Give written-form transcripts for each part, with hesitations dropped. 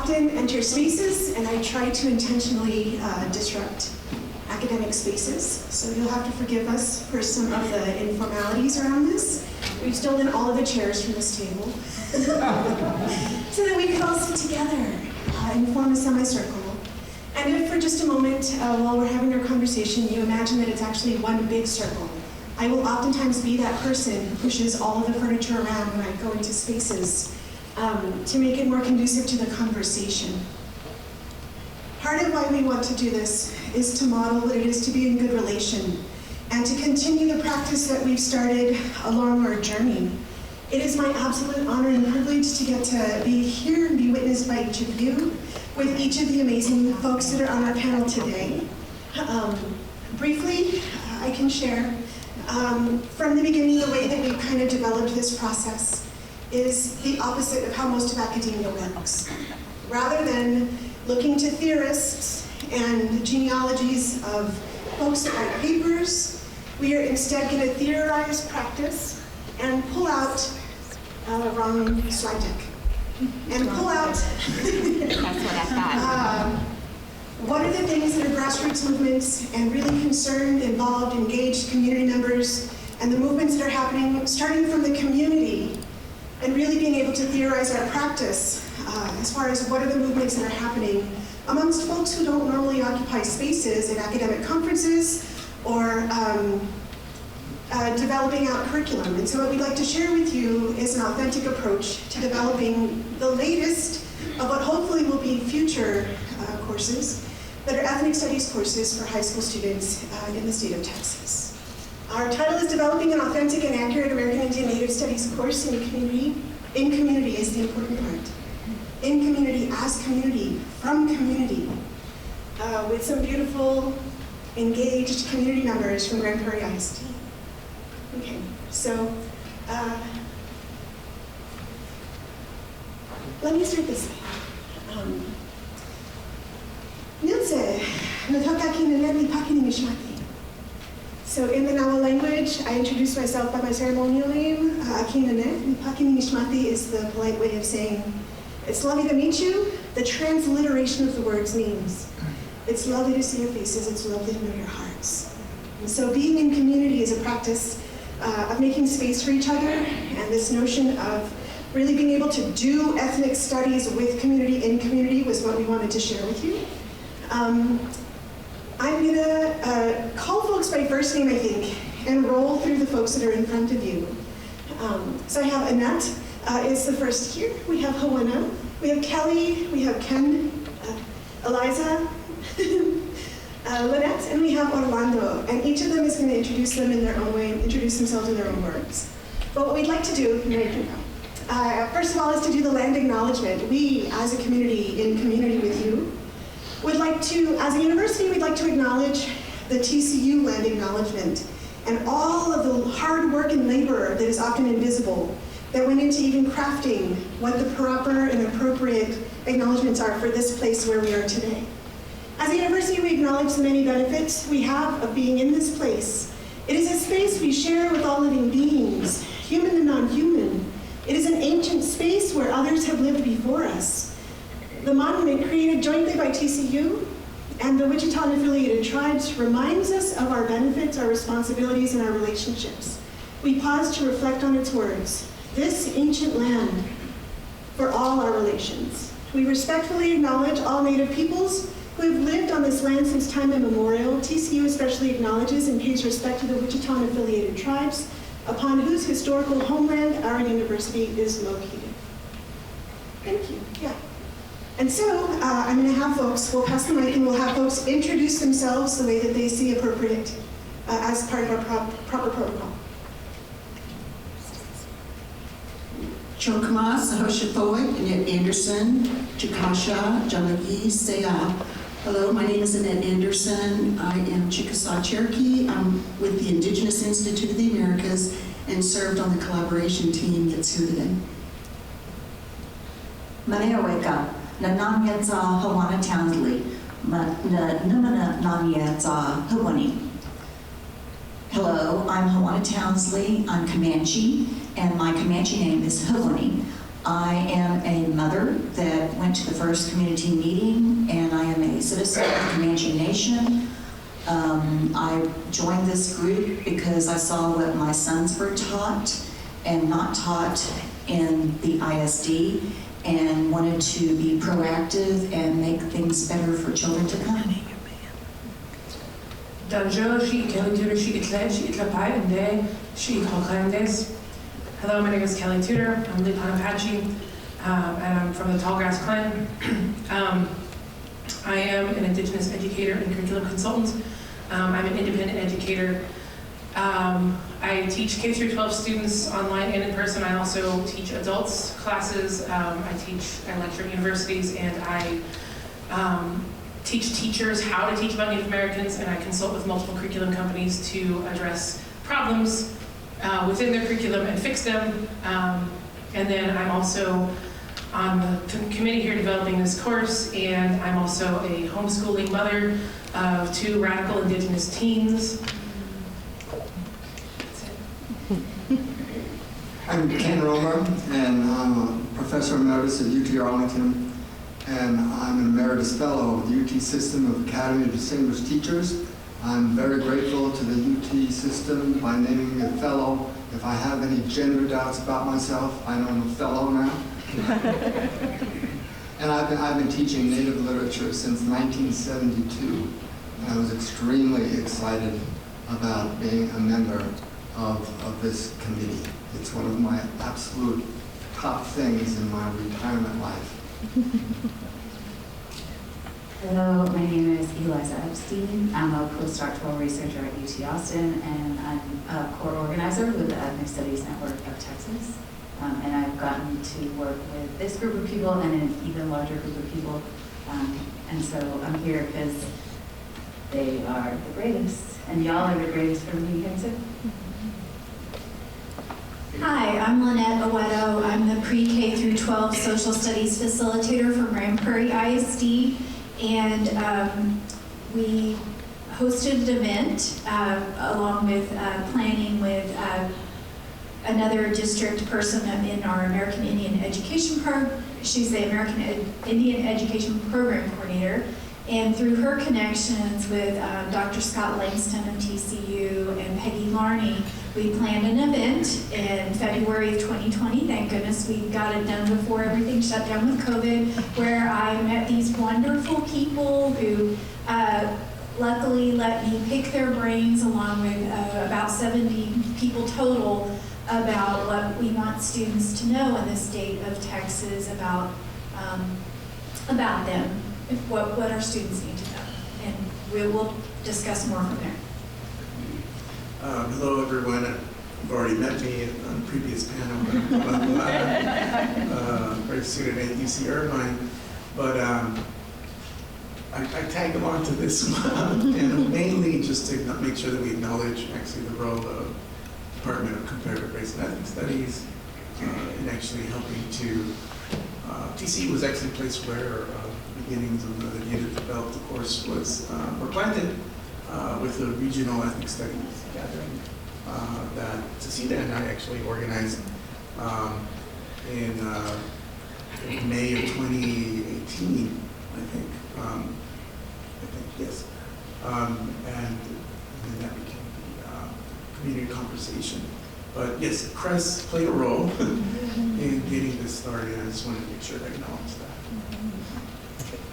often enter spaces, and I try to intentionally disrupt academic spaces. So you'll have to forgive us for some of the informalities around this. We've stolen all of the chairs from this table so that we can all sit together and form a semicircle. And if for just a moment, while we're having our conversation, you imagine that it's actually one big circle, I will oftentimes be that person who pushes all of the furniture around when I go into spaces to make it more conducive to the conversation. Part of why we want to do this is to model what it is to be in good relation and to continue the practice that we've started along our journey. It is my absolute honor and privilege to get to be here and be witnessed by each of you, with each of the amazing folks that are on our panel today. Briefly, I can share, from the beginning, the way that we've kind of developed this process is the opposite of how most of academia works. Rather than looking to theorists and genealogies of folks that write papers, we are instead going to theorize practice and pull out, wrong slide deck, and pull out what are the things that are grassroots movements and really concerned, involved, engaged community members, and the movements that are happening starting from the community, and really being able to theorize our practice as far as what are the movements that are happening amongst folks who don't normally occupy spaces at academic conferences or developing out curriculum. And so what we'd like to share with you is an authentic approach to developing the latest of what hopefully will be future courses that are ethnic studies courses for high school students in the state of Texas. Our title is Developing an Authentic and Accurate American Indian Native Studies Course in Community. In community is the important part. In community, as community, from community, with some beautiful, engaged community members from Grand Prairie ISD. Okay, so let me start this way. So in the Nawa language, I introduce myself by my ceremonial name, Akinane. Pakini Nishmati is the polite way of saying, it's lovely to meet you. The transliteration of the words means, it's lovely to see your faces, it's lovely to know your hearts. And so being in community is a practice of making space for each other, and this notion of really being able to do ethnic studies with community, in community, was what we wanted to share with you. I'm gonna call folks by first name, I think, and roll through the folks that are in front of you. So I have Annette is the first here. We have Hawana, we have Kelly, we have Ken, Eliza, Lynette, and we have Orlando. And each of them is gonna introduce them in their own way, introduce themselves in their own words. But what we'd like to do, first of all, is to do the land acknowledgement. We, as a community, in community with you, would like to, as a university, we'd like to acknowledge the TCU land acknowledgement and all of the hard work and labor that is often invisible that went into even crafting what the proper and appropriate acknowledgements are for this place where we are today. As a university, we acknowledge the many benefits we have of being in this place. It is a space we share with all living beings, human and non-human. It is an ancient space where others have lived before us. The monument, created jointly by TCU and the Wichita and affiliated tribes, reminds us of our benefits, our responsibilities, and our relationships. We pause to reflect on its words. This ancient land for all our relations. We respectfully acknowledge all Native peoples who have lived on this land since time immemorial. TCU especially acknowledges and pays respect to the Wichita and affiliated tribes, upon whose historical homeland our university is located. Thank you. Yeah. And so I'm going to have folks, we'll pass the mic and we'll have folks introduce themselves the way that they see appropriate as part of our proper protocol. Chokma, Sahoshathoy, Annette Anderson, Chickasaw, Jalagi, Seya. Hello, my name is Annette Anderson. I am Chickasaw Cherokee. I'm with the Indigenous Institute of the Americas and served on the collaboration team that's here today. Maneweka, Nananyatza Hawana Townsley, Numana Nanyatza Hawani. Hello, I'm Hawana Townsley. I'm Comanche, and my Comanche name is Hawani. I am a mother that went to the first community meeting, and I am a citizen of Comanche Nation. I joined this group because I saw what my sons were taught and not taught in the ISD, and wanted to be proactive and make things better for children to come. Hello, my name is Kelly Tudor. I'm Lipan Apache, and I'm from the Tallgrass Clan. I am an Indigenous educator and curriculum consultant. I'm an independent educator. I teach K-12 students online and in person. I also teach adults classes. I lecture at universities, and I teach teachers how to teach about Native Americans, and I consult with multiple curriculum companies to address problems within their curriculum and fix them. And then I'm also on the committee here developing this course, and I'm also a homeschooling mother of 2 radical Indigenous teens. That's it. I'm Ken Romer, and I'm a professor emeritus at UT Arlington, and I'm an emeritus fellow of the UT System of Academy of Distinguished Teachers. I'm very grateful to the UT system by naming me a fellow. If I have any gender doubts about myself, I know I'm a fellow now. And I've been teaching Native literature since 1972, and I was extremely excited about being a member of this committee. It's one of my absolute top things in my retirement life. Hello, my name is Eliza Epstein. I'm a postdoctoral researcher at UT Austin, and I'm a core organizer with the Ethnic Studies Network of Texas. And I've gotten to work with this group of people and an even larger group of people. And so I'm here because they are the greatest, and y'all are the greatest for being here too. Hi, I'm Lynette Oweto. I'm the pre-K through 12 social studies facilitator for Grand Prairie ISD. And we hosted an event along with planning with another district person in our American Indian Education Program. She's the American Indian Education Program Coordinator. And through her connections with Dr. Scott Langston of TCU and Peggy Larney, we planned an event in February of 2020. Thank goodness we got it done before everything shut down with COVID, where I met these wonderful people who luckily let me pick their brains along with about 70 people total about what we want students to know in the state of Texas about them, what our students need to know. And we will discuss more from there. Hello, everyone. You've already met me on the previous panel. I'm a student at UC Irvine, but I tag along to this one, and mainly just to make sure that we acknowledge actually the role of Department of Comparative Race and Ethnic Studies in actually helping to. TC was actually a place where beginnings of the Native Developed, of course, were planted with the regional ethnic studies gathering that Cecilia and I actually organized in May of 2018, I think, yes. And then that became the community conversation. But yes, CRES played a role in getting this started. I just wanted to make sure to acknowledge that.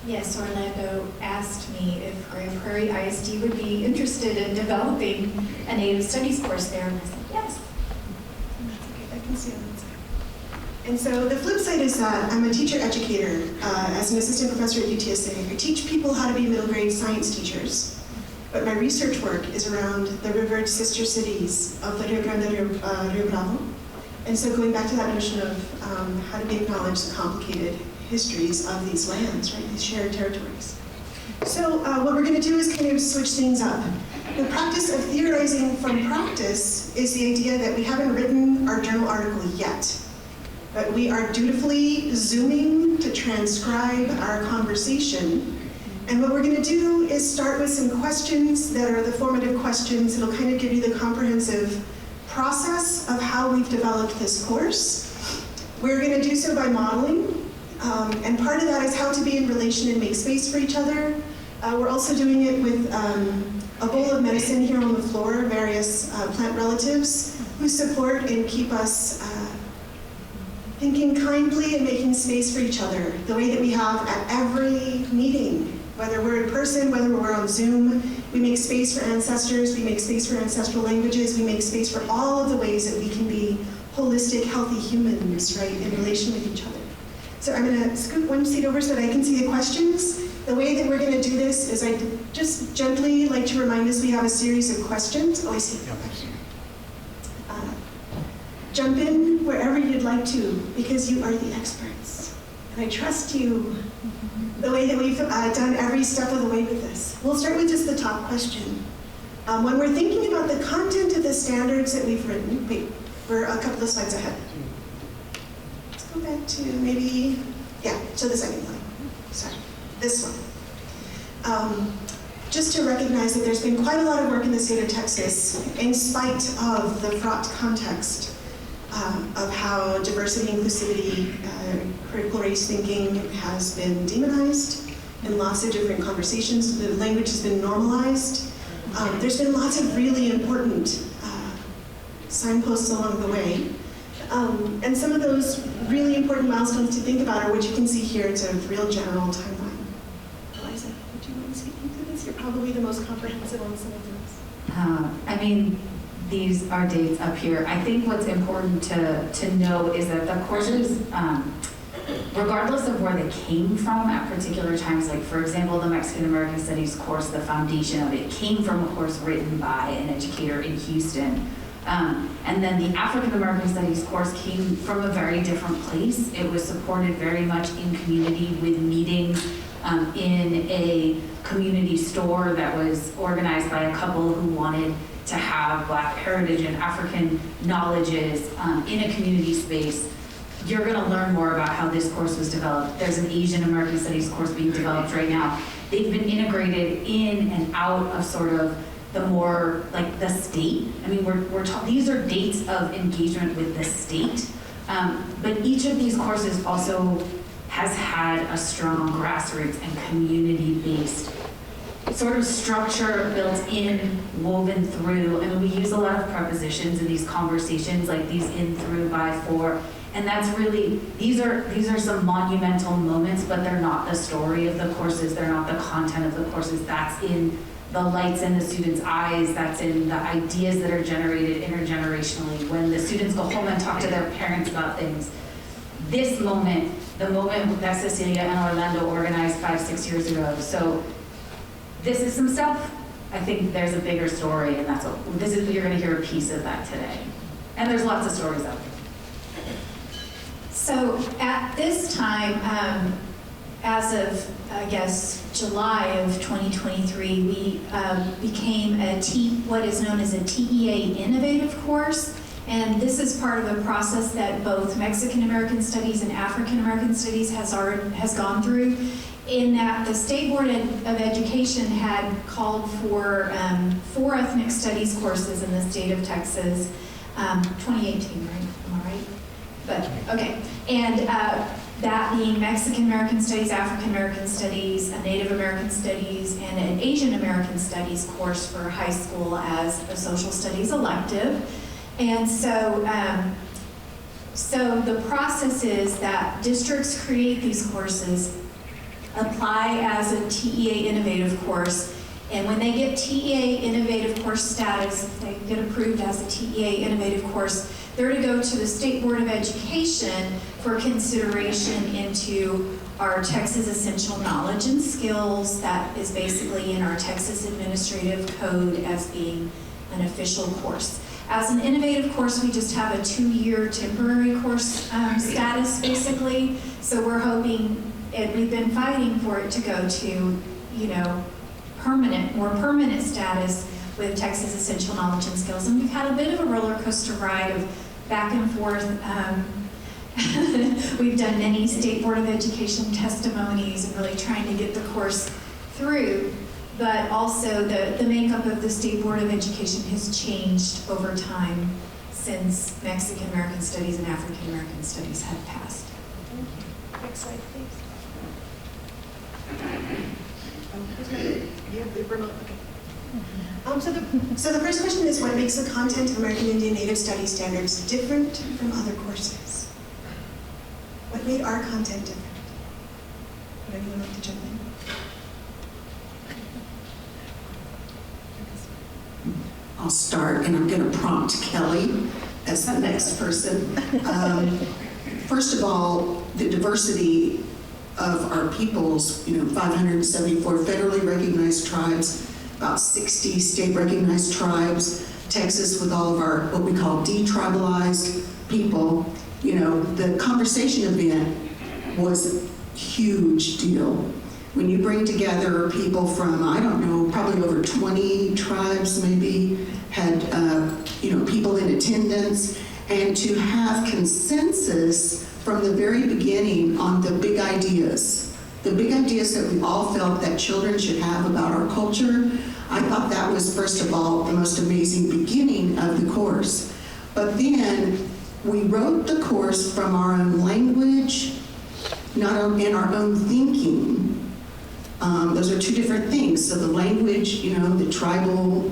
Yes, Orlando asked me if Grand Prairie ISD would be interested in developing a Native Studies course there, and I said yes. And that's okay, I can see on that side. And so the flip side is that I'm a teacher educator as an assistant professor at UTSA. I teach people how to be middle grade science teachers. But my research work is around the rivered sister cities of the Rio Grande and Rio Bravo. And so going back to that notion of how do we acknowledge the complicated histories of these lands, right, these shared territories. So what we're going to do is kind of switch things up. The practice of theorizing from practice is the idea that we haven't written our journal article yet, but we are dutifully Zooming to transcribe our conversation. And what we're going to do is start with some questions that are the formative questions that'll kind of give you the comprehensive process of how we've developed this course. We're going to do so by modeling, and part of that is how to be in relation and make space for each other. We're also doing it with a bowl of medicine here on the floor, various plant relatives who support and keep us thinking kindly and making space for each other, the way that we have at every meeting, whether we're in person, whether we're on Zoom. We make space for ancestors, we make space for ancestral languages, we make space for all of the ways that we can be holistic, healthy humans, right, in relation with each other. So I'm gonna scoot one seat over so that I can see the questions. The way that we're gonna do this is I just gently like to remind us we have a series of questions. Oh, I see. Jump in wherever you'd like to, because you are the experts. And I trust you the way that we've done every step of the way with this. We'll start with just the top question. When we're thinking about the content of the standards that we've written, wait, we're a couple of slides ahead. Let's go back to maybe, yeah, to the second slide. Sorry, this one. Just to recognize that there's been quite a lot of work in the state of Texas, in spite of the fraught context of how diversity, inclusivity, critical race thinking has been demonized in lots of different conversations. The language has been normalized. There's been lots of really important signposts along the way. And some of those really important milestones to think about are what you can see here. It's a real general timeline. Eliza, would you mind speaking to this? You're probably the most comprehensive on some of those. I mean, these are dates up here. I think what's important to know is that the courses, regardless of where they came from at particular times, like for example, the Mexican American Studies course, the foundation of it came from a course written by an educator in Houston. And then the African American Studies course came from a very different place. It was supported very much in community with meetings in a community store that was organized by a couple who wanted to have Black heritage and African knowledges in a community space. You're going to learn more about how this course was developed. There's an Asian American Studies course being developed right now. They've been integrated in and out of sort of the more like the state. I mean, these are dates of engagement with the state, but each of these courses also has had a strong grassroots and community-based sort of structure built in, woven through. I mean, we use a lot of prepositions in these conversations, like these in, through, by, for, and that's really, these are some monumental moments, but they're not the story of the courses, they're not the content of the courses. That's in the lights in the students' eyes, that's in the ideas that are generated intergenerationally when the students go home and talk to their parents about things. This moment, the moment that Cecilia and Orlando organized 5-6 years ago. So this is some stuff. I think there's a bigger story, and that's what this is. You're going to hear a piece of that today, and there's lots of stories out there. So at this time, as of I guess July of 2023, we became what is known as a TEA Innovative course. And this is part of a process that both Mexican American Studies and African American Studies has gone through, in that the State Board of Education had called for 4 ethnic studies courses in the state of Texas, 2018, right? Am I right? But, okay. And that being Mexican American Studies, African American Studies, a Native American Studies, and an Asian American Studies course for high school as a social studies elective. And so, so the process is that districts create these courses, apply as a TEA Innovative course, and when they get TEA Innovative course status, if they get approved as a TEA Innovative course, they're to go to the State Board of Education for consideration into our Texas Essential Knowledge and Skills that is basically in our Texas Administrative Code as being an official course. As an innovative course, we just have a 2-year temporary course status, basically. So we're hoping, and we've been fighting for it to go to, you know, more permanent status with Texas Essential Knowledge and Skills. And we've had a bit of a roller coaster ride of back and forth. We've done many State Board of Education testimonies and really trying to get the course through. But also the makeup of the State Board of Education has changed over time. since Mexican American Studies and African American Studies have passed. Thank you. Next slide, please. You have the remote. Okay. So the first question is, what makes the content of American Indian Native Studies standards different from other courses? What made our content different? Would anyone like to jump in? I'll start, and I'm going to prompt Kelly as the next person. First of all, the diversity of our peoples, 574 federally recognized tribes, about 60 state recognized tribes, Texas with all of our, what we call detribalized people. The conversation event was a huge deal. When you bring together people from, I don't know, probably over 20 tribes maybe, had people in attendance, and to have consensus from the very beginning on the big ideas that we all felt that children should have about our culture. I thought that was, first of all, the most amazing beginning of the course. But then we wrote the course from our own language, and our own thinking. Those are two different things. So the language, the tribal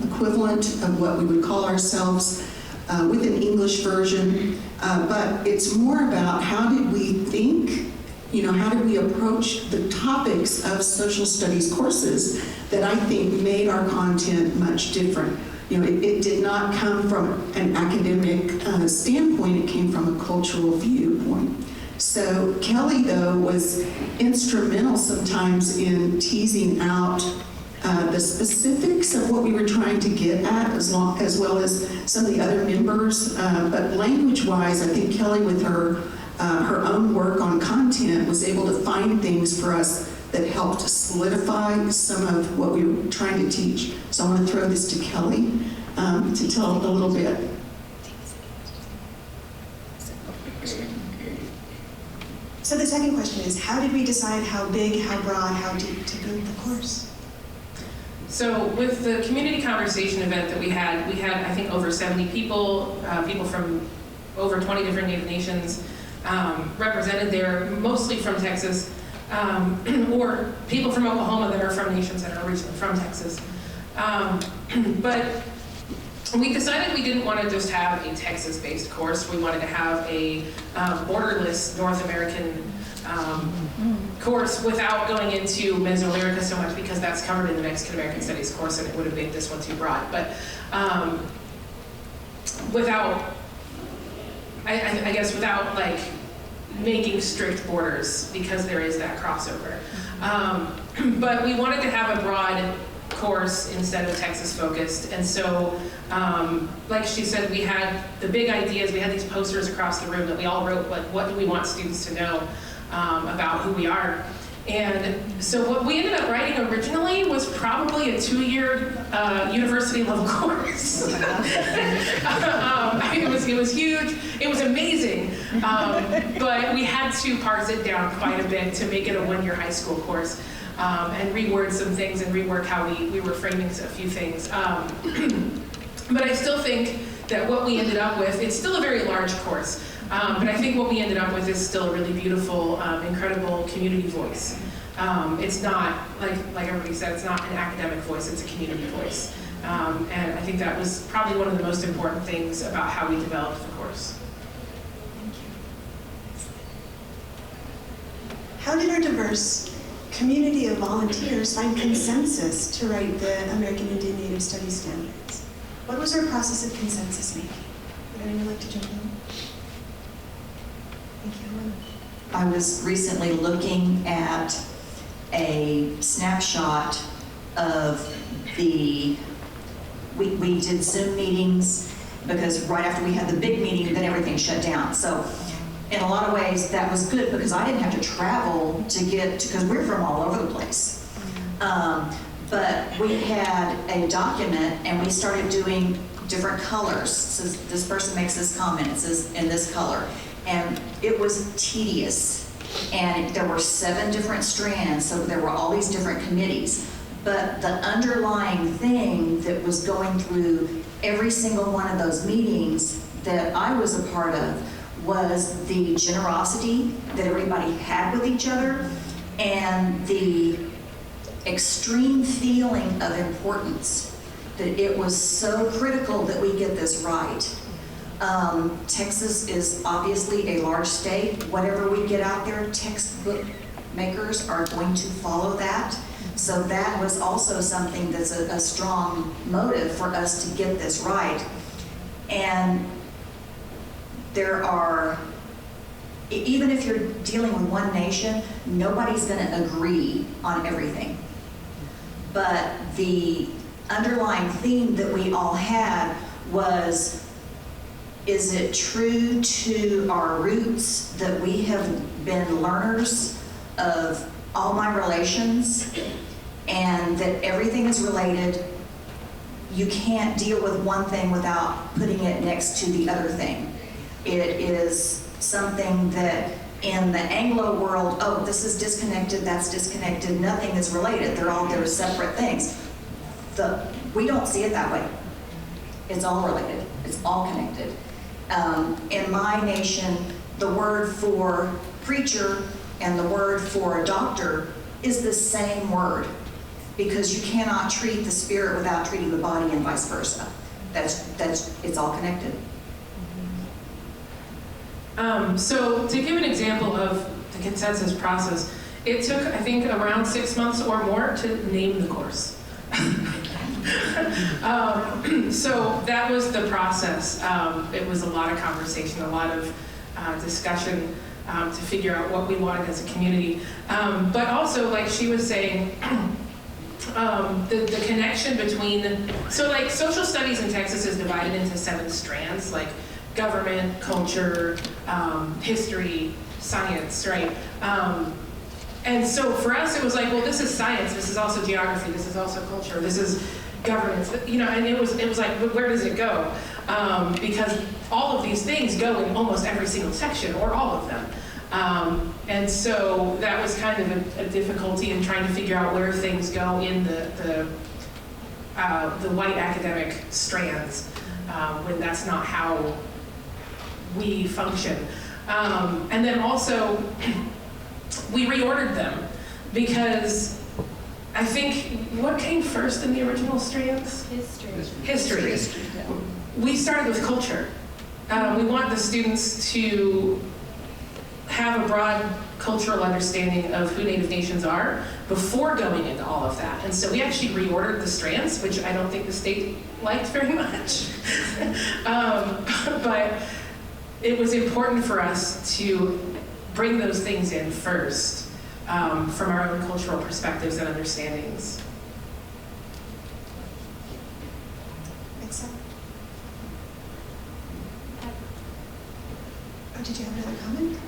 equivalent of what we would call ourselves with an English version. But it's more about how did we think, how did we approach the topics of social studies courses that I think made our content much different. It did not come from an academic standpoint, it came from a cultural viewpoint. So Kelly, though, was instrumental sometimes in teasing out the specifics of what we were trying to get at, as well as some of the other members. But language-wise, I think Kelly, with her own work on content, was able to find things for us that helped solidify some of what we were trying to teach. So I want to throw this to Kelly to tell a little bit. So the second question is, how did we decide how big, how broad, how deep to build the course? So with the community conversation event that we had, I think over 70 people, people from over 20 different Native nations represented there, mostly from Texas, or people from Oklahoma that are from nations that are originally from Texas. But we decided we didn't want to just have a Texas-based course. We wanted to have a borderless North American course without going into Mesoamerica so much, because that's covered in the Mexican American Studies course and it would have made this one too broad. But without, I guess, without like making strict borders, because there is that crossover. But we wanted to have a broad course instead of Texas focused, and so like she said, we had the big ideas. We had these posters across the room that we all wrote, like, what do we want students to know about who we are. And so what we ended up writing originally was probably a 2-year university level course. It was huge, it was amazing, but we had to parse it down quite a bit to make it a 1-year high school course. And reword some things and rework how we were framing a few things. But I still think that what we ended up with, it's still a very large course, but I think what we ended up with is still a really beautiful, incredible community voice. It's not, like everybody said, it's not an academic voice, it's a community voice. And I think that was probably one of the most important things about how we developed the course. Thank you. How did our diverse community of volunteers find consensus to write the American Indian Native Studies standards? What was our process of consensus making? Would anyone like to jump in? Thank you. I was recently looking at a snapshot of we did Zoom meetings, because right after we had the big meeting, then everything shut down. So in a lot of ways, that was good, because I didn't have to travel to get to, because we're from all over the place. But we had a document, and we started doing different colors. So this person makes this comment, it says in this color. And it was tedious. And there were 7 different strands, so there were all these different committees. But the underlying thing that was going through every single one of those meetings that I was a part of was the generosity that everybody had with each other and the extreme feeling of importance, that it was so critical that we get this right. Texas is obviously a large state. Whatever we get out there, textbook makers are going to follow that. So that was also something that's a strong motive for us to get this right. And there are, even if you're dealing with one nation, nobody's going to agree on everything. But the underlying theme that we all had was, is it true to our roots that we have been learners of all my relations and that everything is related? You can't deal with one thing without putting it next to the other thing. It is something that in the Anglo world, oh, this is disconnected, that's disconnected, nothing is related. They're separate things. We don't see it that way. It's all related. It's all connected. In my nation, the word for preacher and the word for doctor is the same word, because you cannot treat the spirit without treating the body and vice versa. It's all connected. So to give an example of the consensus process, it took, I think, around 6 months or more to name the course. So that was the process. It was a lot of conversation, a lot of discussion to figure out what we wanted as a community. But also, like she was saying, the connection between, so like social studies in Texas is divided into 7 strands, like government, culture, history, science, right? And so for us, it was like, well, this is science, this is also geography, this is also culture, this is governance, you know, and it was like, where does it go? Because all of these things go in almost every single section, or all of them. And so that was kind of a difficulty in trying to figure out where things go in the white academic strands, when that's not how we function. And then also, we reordered them because I think, what came first in the original strands? History. We started with culture. We want the students to have a broad cultural understanding of who Native nations are before going into all of that. And so we actually reordered the strands, which I don't think the state liked very much. But it was important for us to bring those things in first, from our own cultural perspectives and understandings. Excellent. Oh, did you have another comment?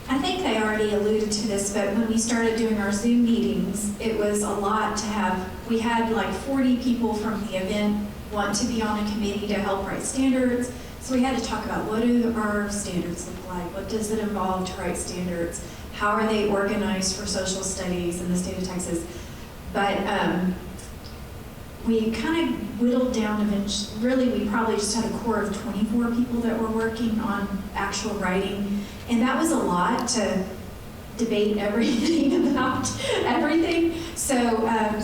I think I already alluded to this, but when we started doing our Zoom meetings, it was a lot to have. We had like 40 people from the event want to be on a committee to help write standards. So we had to talk about, what do our standards look like? What does it involve to write standards? How are they organized for social studies in the state of Texas? But we kind of whittled down eventually. Really, we probably just had a core of 24 people that were working on actual writing. And that was a lot to debate everything about everything. So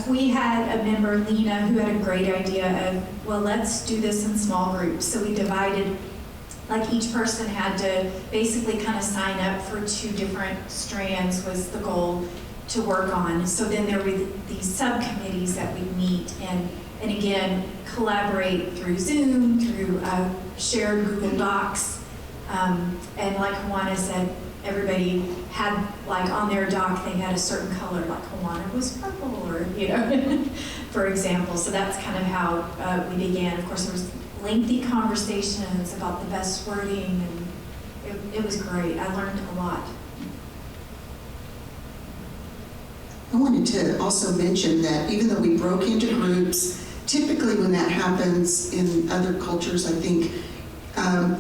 we had a member, Lena, who had a great idea of, well, let's do this in small groups. So we divided, like each person had to basically kind of sign up for 2 different strands was the goal to work on. So then there were these subcommittees that we'd meet and again, collaborate through Zoom, through shared Google Docs. And like Juana said, everybody had, like on their doc, they had a certain color, like Juana was purple, or, you know, for example. So that's kind of how we began. Of course, there was lengthy conversations about the best wording, and it was great. I learned a lot. I wanted to also mention that even though we broke into groups, typically when that happens in other cultures, I think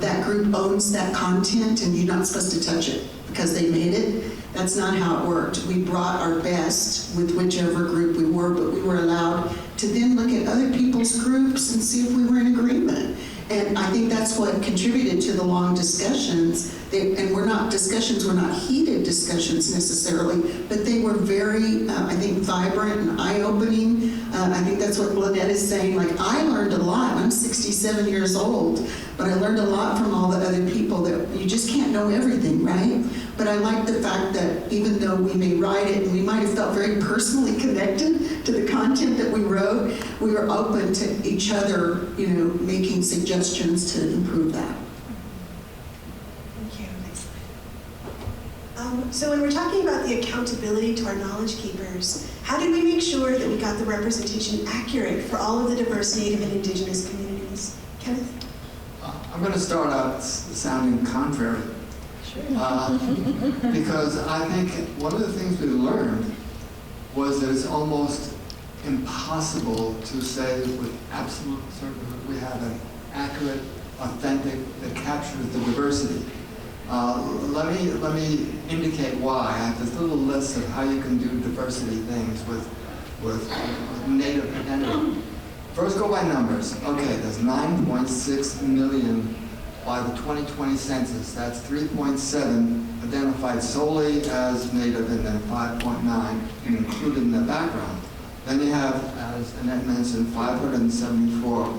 that group owns that content and you're not supposed to touch it because they made it. That's not how it worked. We brought our best with whichever group we were, but we were allowed to then look at other people's groups and see if we were in agreement. And I think that's what contributed to the long discussions. And were not heated discussions necessarily, but they were very, I think, vibrant and eye-opening. I think that's what Lynette is saying. Like, I learned a lot. I'm 67 years old, but I learned a lot from all the other people that you just can't know everything, right? But I like the fact that even though we may write it and we might have felt very personally connected to the content that we wrote, we were open to each other, making suggestions to improve that. Thank you. Next slide. So when we're talking about the accountability to our knowledge keepers, how did we make sure that we got the representation accurate for all of the diverse Native and Indigenous communities? Kenneth? I'm going to start out sounding contrary. Sure. Because I think one of the things we learned was that it's almost impossible to say with absolute certainty we have an accurate, authentic, that captures the diversity. Let me indicate why. I have this little list of how you can do diversity things with Native identity. First, go by numbers. Okay, there's 9.6 million by the 2020 census. That's 3.7 identified solely as Native, and then 5.9 included in the background. Then you have, as Annette mentioned, 574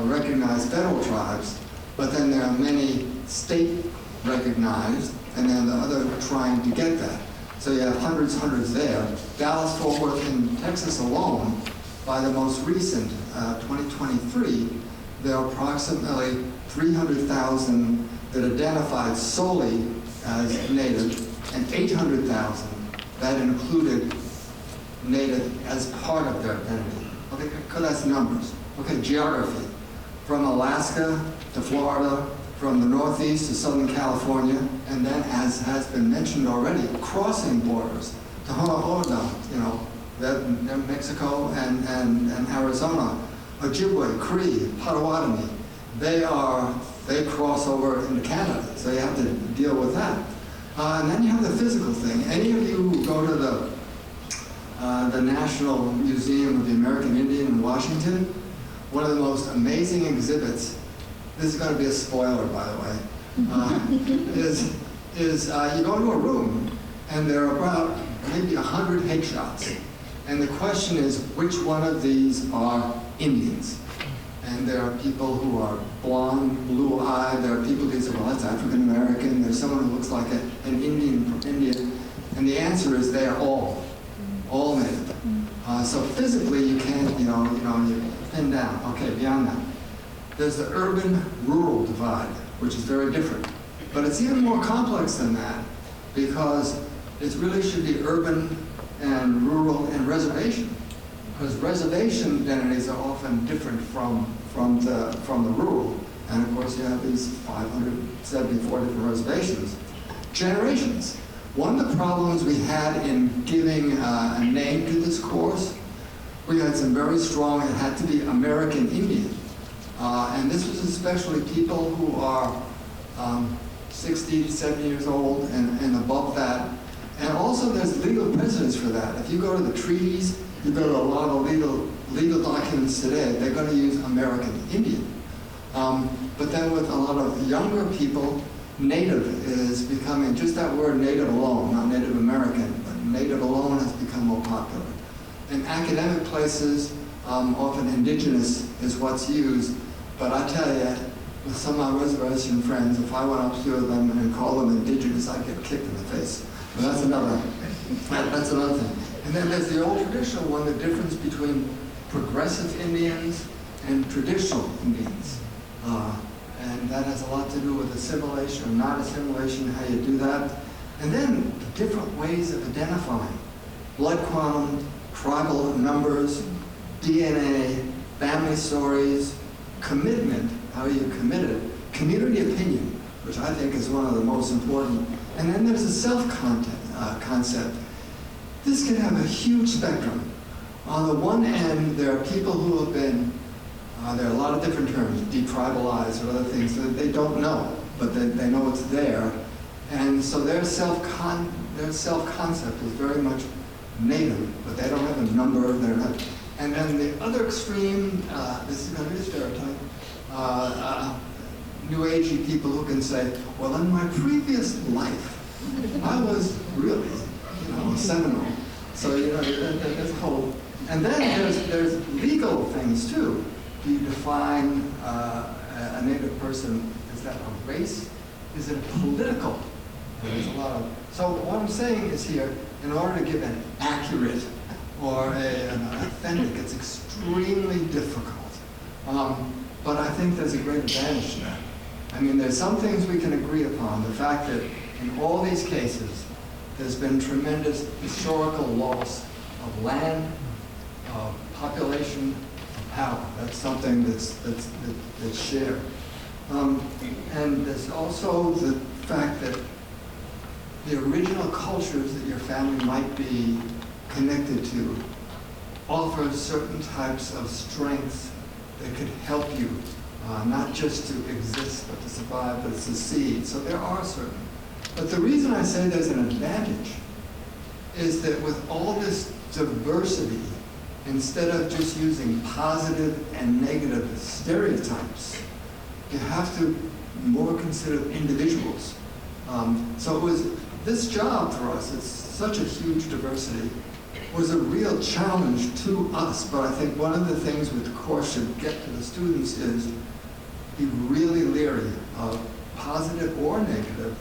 recognized federal tribes, but then there are many state recognized, and then the other trying to get that. So you have hundreds there. Dallas-Fort Worth in Texas alone, by the most recent 2023, there are approximately 300,000 that identified solely as Native, and 800,000 that included Native as part of their identity. Okay, because that's numbers. Okay, geography. From Alaska to Florida, from the Northeast to Southern California, and then, as has been mentioned already, crossing borders to Honolulu, they're Mexico and Arizona, Ojibwe, Cree, Potawatomi. They cross over into Canada, so you have to deal with that. And then you have the physical thing. Any of you who go to the National Museum of the American Indian in Washington, one of the most amazing exhibits, this is going to be a spoiler, by the way, is you go into a room and there are about maybe 100 headshots. And the question is, which one of these are Indians? And there are people who are blonde, blue-eyed. There are people who say, well, that's African-American. There's someone who looks like an Indian from India. And the answer is they are all Native. So physically, you can't, you pin down. Okay, beyond that. There's the urban-rural divide, which is very different. But it's even more complex than that, because it really should be urban and rural and reservation. Because reservation identities are often different from the rural. And of course, you have these 574 different reservations. Generations. One of the problems we had in giving a name to this course, we had some very strong, it had to be American Indian. And this was especially people who are 60 to 70 years old and above that. And also there's legal precedence for that. If you go to the treaties, you go to a lot of legal documents today, they're going to use American Indian. But then with a lot of younger people, Native is becoming, just that word Native alone, not Native American, but Native alone has become more popular. In academic places, often Indigenous is what's used, but I tell you, with some of my reservation friends, if I went up to them and called them Indigenous, I'd get kicked in the face. But that's another thing. And then there's the old traditional one, the difference between progressive Indians and traditional Indians. And that has a lot to do with assimilation or not assimilation, how you do that. And then the different ways of identifying. Blood quantum, tribal numbers, DNA, family stories, commitment, how you committed, community opinion, which I think is one of the most important. And then there's a self-concept. This can have a huge spectrum. On the one end, there are people who have been, there are a lot of different terms, detribalized or other things that they don't know, but they know it's there. And so their self-concept is very much native, but they don't have a number. They're not. And then the other extreme, this is going to be a stereotype, New Agey people who can say, well, in my previous life, I was really, a Seminole. So, that's whole. And then there's legal things, too. Do you define a Native person, is that a race? Is it a political? There's a lot of. So what I'm saying is here, in order to give an accurate or an authentic, it's extremely difficult. But I think there's a great advantage to that. I mean, there's some things we can agree upon. The fact that in all these cases, there's been tremendous historical loss of land, of population, of power. That's something that's shared. And there's also the fact that the original cultures that your family might be connected to offer certain types of strengths that could help you, not just to exist, but to survive, but to succeed. So there are certain. But the reason I say there's an advantage is that with all this diversity, instead of just using positive and negative stereotypes, you have to more consider individuals. So it was this job for us, it's such a huge diversity, was a real challenge to us. But I think one of the things which the course should get to the students is be really leery of positive or negative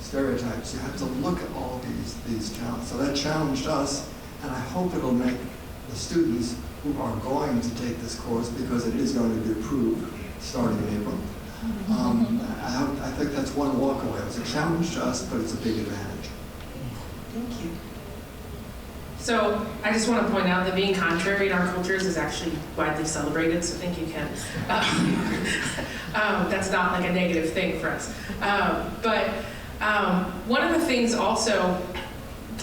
stereotypes. You have to look at all these challenges. So that challenged us, and I hope it'll make the students who are going to take this course, because it is going to be approved starting in April. I think that's one walkaway. It's a challenge to us, but it's a big advantage. Thank you. So I just want to point out that being contrary in our cultures is actually widely celebrated, so thank you, Ken. That's not like a negative thing for us. But one of the things also,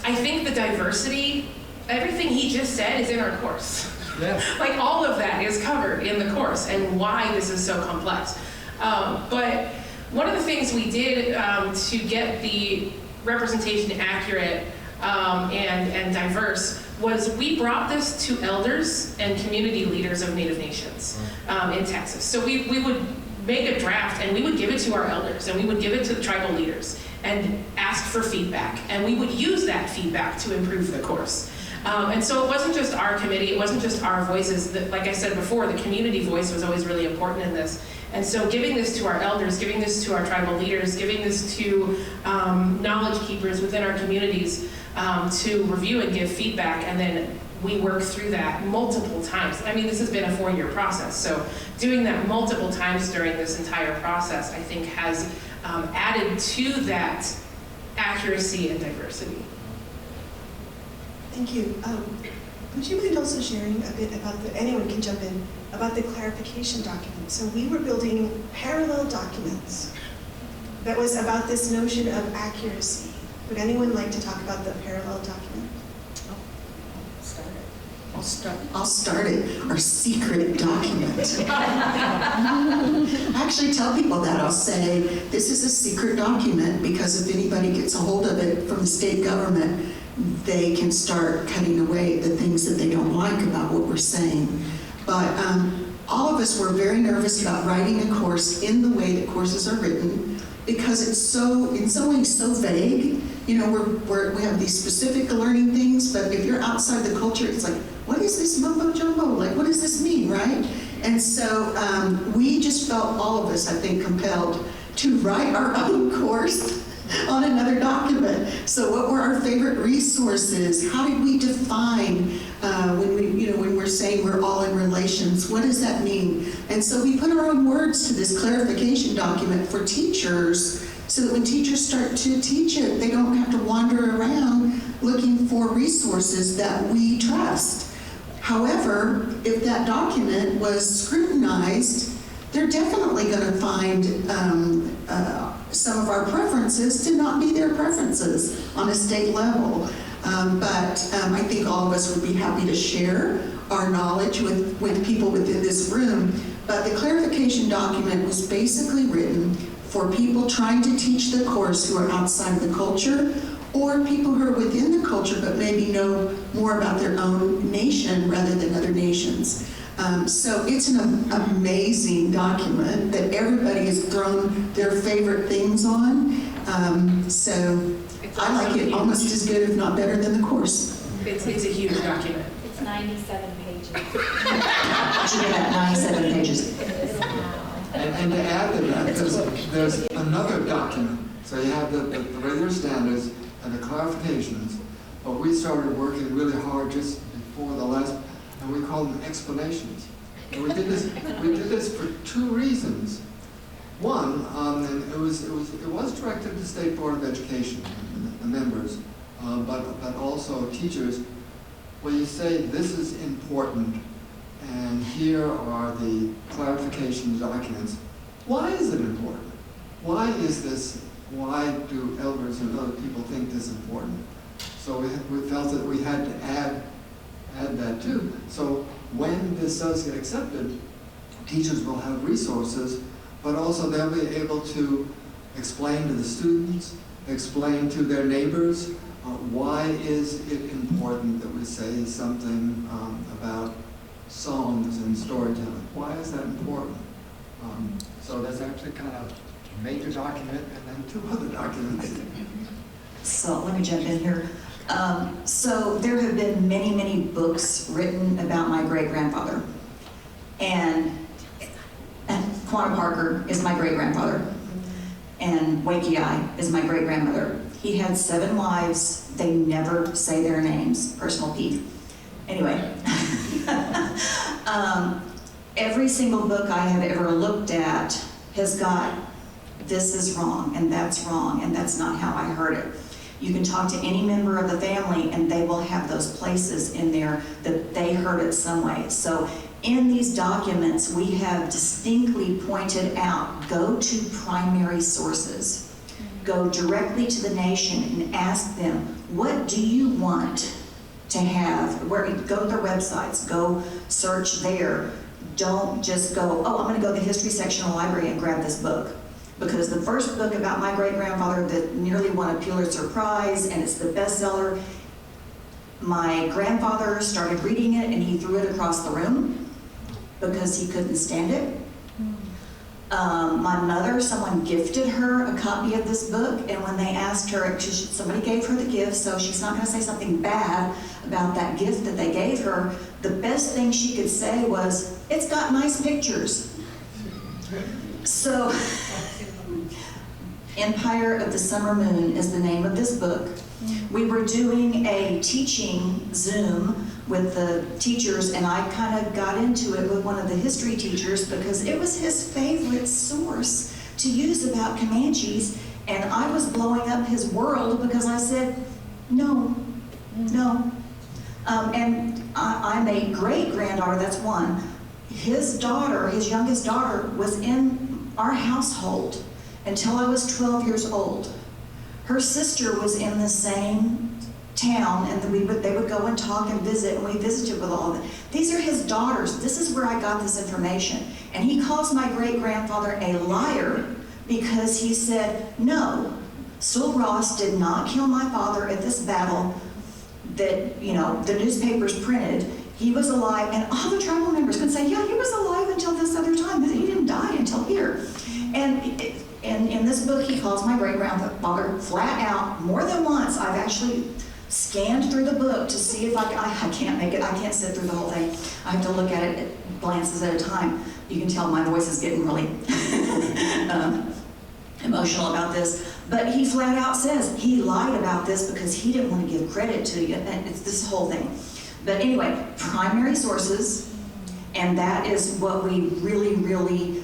I think the diversity, everything he just said is in our course. Yeah. Like all of that is covered in the course and why this is so complex. But one of the things we did to get the representation accurate and diverse was we brought this to elders and community leaders of Native nations in Texas. So we would make a draft and we would give it to our elders and we would give it to the tribal leaders and ask for feedback. And we would use that feedback to improve the course. And so it wasn't just our committee, it wasn't just our voices. Like I said before, the community voice was always really important in this. And so giving this to our elders, giving this to our tribal leaders, giving this to knowledge keepers within our communities to review and give feedback, and then we work through that multiple times. I mean, this has been a 4-year process, so doing that multiple times during this entire process, I think, has added to that accuracy and diversity. Thank you. Would you mind also sharing a bit about anyone can jump in, about the clarification document? So we were building parallel documents that was about this notion of accuracy. Would anyone like to talk about the parallel document? I'll start it, our secret document. I actually tell people that. I'll say, this is a secret document because if anybody gets a hold of it from the state government, they can start cutting away the things that they don't like about what we're saying. But all of us were very nervous about writing a course in the way that courses are written, because it's so, in some ways, so vague. You know, we have these specific learning things, but if you're outside the culture, it's like, what is this mumbo jumbo? Like, what does this mean, right? And so we just felt, all of us, I think, compelled to write our own course on another document. So what were our favorite resources? How did we define when we're saying we're all in relations? What does that mean? And so we put our own words to this clarification document for teachers, so that when teachers start to teach it, they don't have to wander around looking for resources that we trust. However, if that document was scrutinized, they're definitely going to find some of our preferences to not be their preferences on a state level. But I think all of us would be happy to share our knowledge with people within this room. But the clarification document was basically written for people trying to teach the course who are outside of the culture, or people who are within the culture but maybe know more about their own nation rather than other nations. So it's an amazing document that everybody has thrown their favorite things on. So I like it almost as good, if not better, than the course. It's a huge document. It's 97 pages. Should be about 97 pages. And to add to that, there's another document. So you have the regular standards and the clarifications, but we started working really hard just before the last, and we call them explanations. And we did this for two reasons. One, and it was directed to the State Board of Education, the members, but also teachers. Where you say this is important, and here are the clarification documents. Why is it important? Why is this? Why do elders and other people think this is important? So we felt that we had to add that too. So when this does get accepted, teachers will have resources, but also they'll be able to explain to the students, explain to their neighbors, why is it important that we say something about songs and storytelling? Why is that important? So that's actually kind of a major document and then two other documents. So let me jump in here. So there have been many, many books written about my great-grandfather. And Quanah Parker is my great-grandfather. And Wakey is my great-grandmother. He had 7 wives. They never say their names. Personal peeve. Anyway. Every single book I have ever looked at has got, this is wrong, and that's not how I heard it. You can talk to any member of the family, and they will have those places in there that they heard it some way. So in these documents, we have distinctly pointed out, go to primary sources. Go directly to the nation and ask them, what do you want to have? Go to their websites, go search there. Don't just go, oh, I'm going to go to the history section of the library and grab this book. Because the first book about my great-grandfather that nearly won a Pulitzer Prize, and it's the bestseller, my grandfather started reading it and he threw it across the room because he couldn't stand it. My mother, someone gifted her a copy of this book, and when they asked her, somebody gave her the gift, so she's not going to say something bad about that gift that they gave her. The best thing she could say was, it's got nice pictures. So, Empire of the Summer Moon is the name of this book. We were doing a teaching Zoom with the teachers, and I kind of got into it with one of the history teachers because it was his favorite source to use about Comanches, and I was blowing up his world because I said, no. And I'm a great-granddaughter, that's one. His daughter, his youngest daughter, was in our household until I was 12 years old. Her sister was in the same town, and they would go and talk and visit, and we visited with all of them. These are his daughters. This is where I got this information. And he calls my great-grandfather a liar because he said, no, Sewell Ross did not kill my father at this battle that, the newspapers printed. He was alive, and all the tribal members could say, yeah, he was alive until this other time. He didn't die until here. And in this book, he calls my great-grandfather flat out more than once. I've actually scanned through the book to see if I can't make it. I can't sit through the whole thing. I have to look at it at glances at a time. You can tell my voice is getting really emotional about this. But he flat out says he lied about this because he didn't want to give credit to you. And it's this whole thing. But anyway, primary sources, and that is what we really, really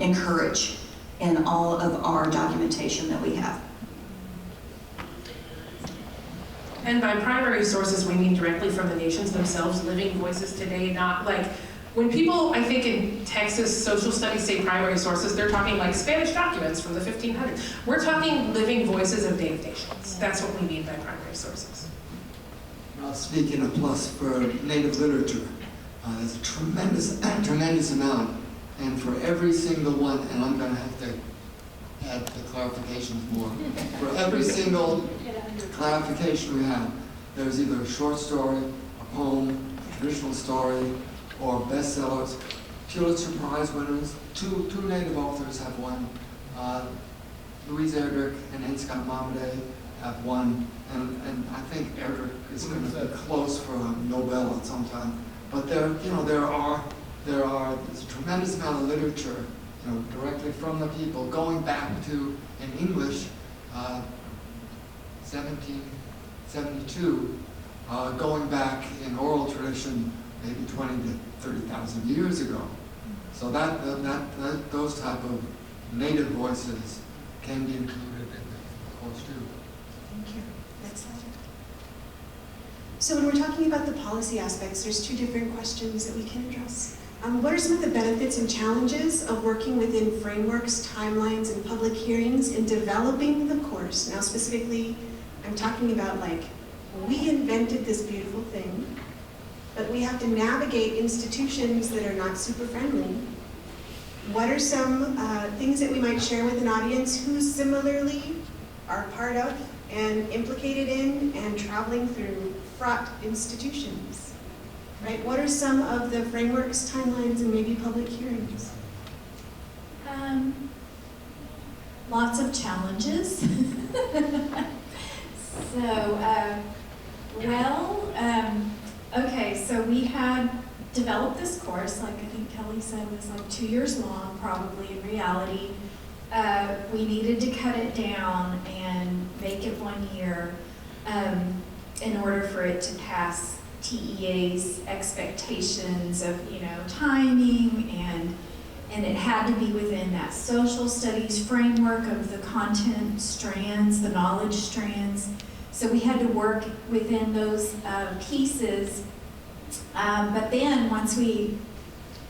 encourage in all of our documentation that we have. And by primary sources, we mean directly from the nations themselves, living voices today, not like, when people, I think in Texas social studies say primary sources, they're talking like Spanish documents from the 1500s. We're talking living voices of native nations. That's what we mean by primary sources. I'll speak in a plus for Native literature. There's a tremendous amount, and for every single one, and I'm going to have to add the clarifications more. For every single clarification we have, there's either a short story, a poem, a traditional story, or bestsellers. Pulitzer Prize winners, two native authors have won. Louise Erdrich and N. Scott Momaday have won, and I think Erdrich is going to be close for a Nobel at some time. But there's a tremendous amount of literature, directly from the people, going back to, in English, 1772, going back in oral tradition maybe 20 to 30,000 years ago. So those type of native voices can be included in the course too. Thank you. Next slide. So when we're talking about the policy aspects, there's two different questions that we can address. What are some of the benefits and challenges of working within frameworks, timelines, and public hearings in developing the course? Now specifically, I'm talking about we invented this beautiful thing, but we have to navigate institutions that are not super friendly. What are some things that we might share with an audience who similarly are part of and implicated in and traveling through fraught institutions? Right? What are some of the frameworks, timelines, and maybe public hearings? Lots of challenges. Okay, so we had developed this course, like I think Kelly said, it was 2 years long, probably in reality. We needed to cut it down and make it 1 year in order for it to pass TEA's expectations of, timing, and it had to be within that social studies framework of the content strands, the knowledge strands. So we had to work within those pieces. But then let me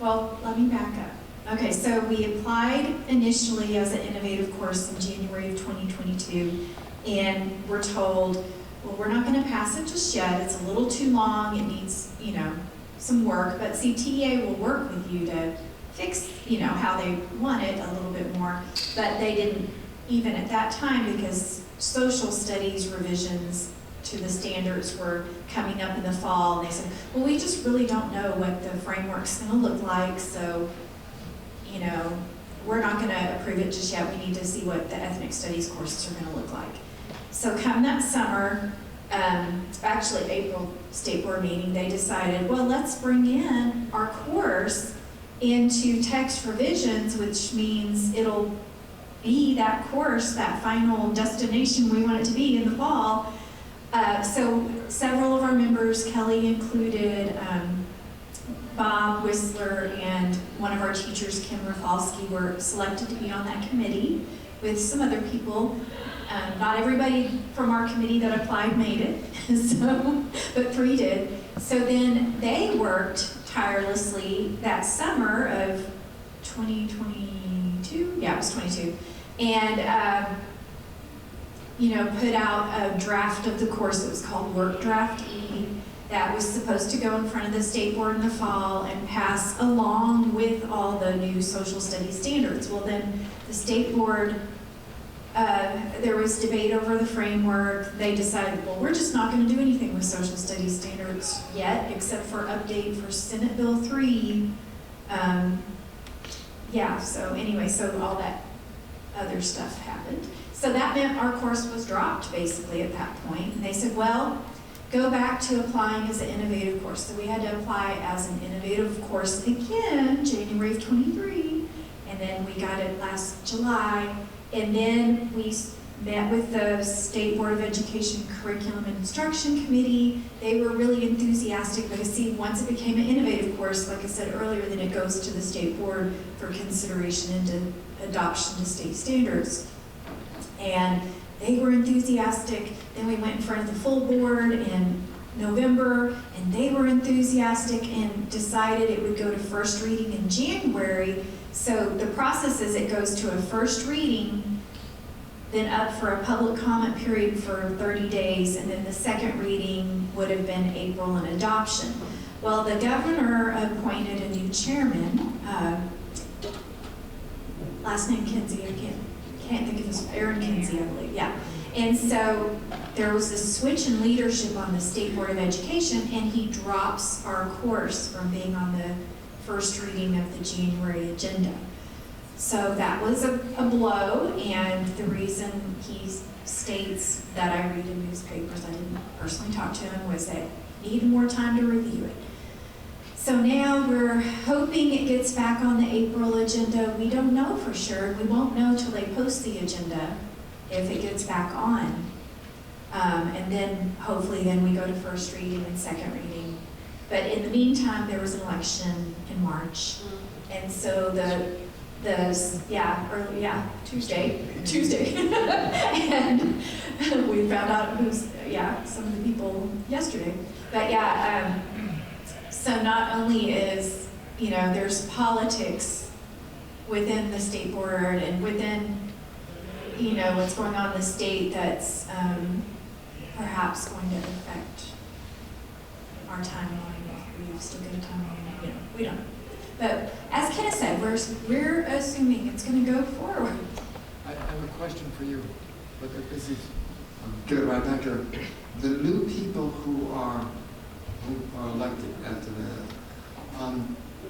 back up. Okay, so we applied initially as an innovative course in January of 2022, and we're told, well, we're not going to pass it just yet. It's a little too long. It needs, some work. But CTA will work with you to fix, how they want it a little bit more. But they didn't even at that time, because social studies revisions to the standards were coming up in the fall. And they said, well, we just really don't know what the framework's going to look like. So, we're not going to approve it just yet. We need to see what the ethnic studies courses are going to look like. So come that summer, actually April State Board meeting, they decided, well, let's bring in our course into text revisions, which means it'll be that course, that final destination we want it to be in the fall. So several of our members, Kelly included, Bob Whistler, and one of our teachers, Kim Rafalski, were selected to be on that committee with some other people. Not everybody from our committee that applied made it, but 3 did. So then they worked tirelessly that summer of 2022, yeah, it was 22, and put out a draft of the course that was called Work Draft E, that was supposed to go in front of the state board in the fall and pass along with all the new social studies standards. Well, then the state board, there was debate over the framework. They decided, well, we're just not going to do anything with social studies standards yet, except for update for Senate Bill 3. So all that other stuff happened. So that meant our course was dropped basically at that point. And they said, well, go back to applying as an innovative course. So we had to apply as an innovative course again, January of 23, and then we got it last July. And then we met with the State Board of Education Curriculum and Instruction Committee. They were really enthusiastic because, see, once it became an innovative course, like I said earlier, then it goes to the State Board for consideration and adoption to state standards. And they were enthusiastic. Then we went in front of the full board in November, and they were enthusiastic and decided it would go to first reading in January. So the process is it goes to a first reading, then up for a public comment period for 30 days, and then the second reading would have been April and adoption. Well, the governor appointed a new chairman, last name Kinsey, I can't can't think of his, Aaron Kinsey, I believe, yeah. And so there was this switch in leadership on the State Board of Education, and he drops our course from being on the first reading of the January agenda. So that was a blow, and the reason he states that I read in newspapers, I didn't personally talk to him, was that he needed more time to review it. So now we're hoping it gets back on the April agenda. We don't know for sure. We won't know till they post the agenda if it gets back on. And then hopefully then we go to first reading and second reading. But in the meantime, there was an election in March. And so Tuesday. And we found out who's, some of the people yesterday. But so not only is, there's politics within the state board and within, what's going on in the state that's perhaps going to affect our timeline. We've still got a timeline, we don't know. But as Kenneth said, we're assuming it's going to go forward. I have a question for you, but this is... Get right back to it. The new people who are elected after that,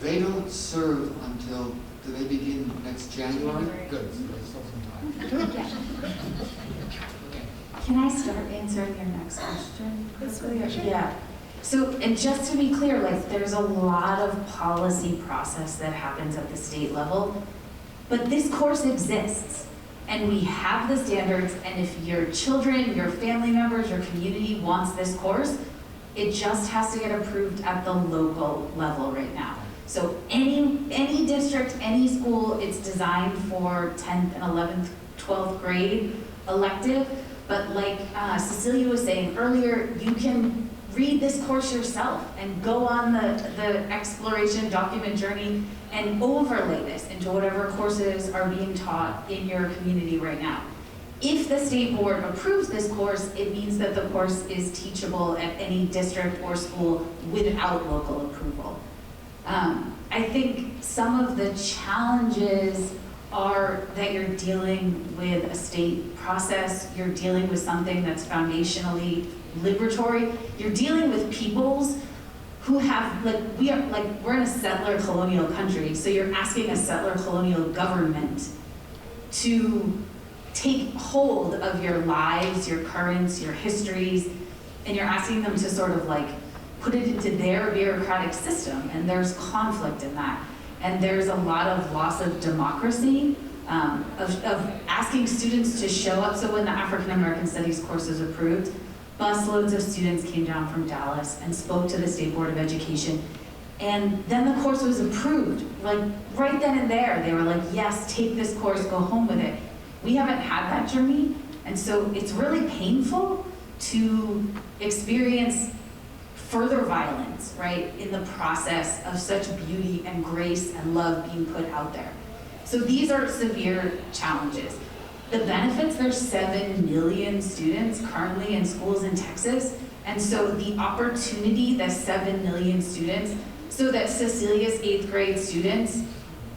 they don't serve until, do they begin next January? Good, so there's still some time. Can I start answering your next question? Sure. Yeah. So, and just to be clear, there's a lot of policy process that happens at the state level, but this course exists, and we have the standards, and if your children, your family members, your community wants this course, it just has to get approved at the local level right now. So any district, any school, it's designed for 10th and 11th, 12th grade elective, but like Cecilia was saying earlier, you can read this course yourself and go on the exploration document journey and overlay this into whatever courses are being taught in your community right now. If the state board approves this course, it means that the course is teachable at any district or school without local approval. I think some of the challenges are that you're dealing with a state process, you're dealing with something that's foundationally liberatory, you're dealing with peoples who have, we're in a settler colonial country, so you're asking a settler colonial government to take hold of your lives, your currents, your histories, and you're asking them to sort of put it into their bureaucratic system, and there's conflict in that. And there's a lot of loss of democracy, of asking students to show up. So when the African American Studies course was approved, busloads of students came down from Dallas and spoke to the State Board of Education. And then the course was approved, right then and there. They were like, yes, take this course, go home with it. We haven't had that journey, and so it's really painful to experience further violence, right, in the process of such beauty and grace and love being put out there. So these are severe challenges. The benefits, there's 7 million students currently in schools in Texas, and so the opportunity that 7 million students, so that Cecilia's 8th grade students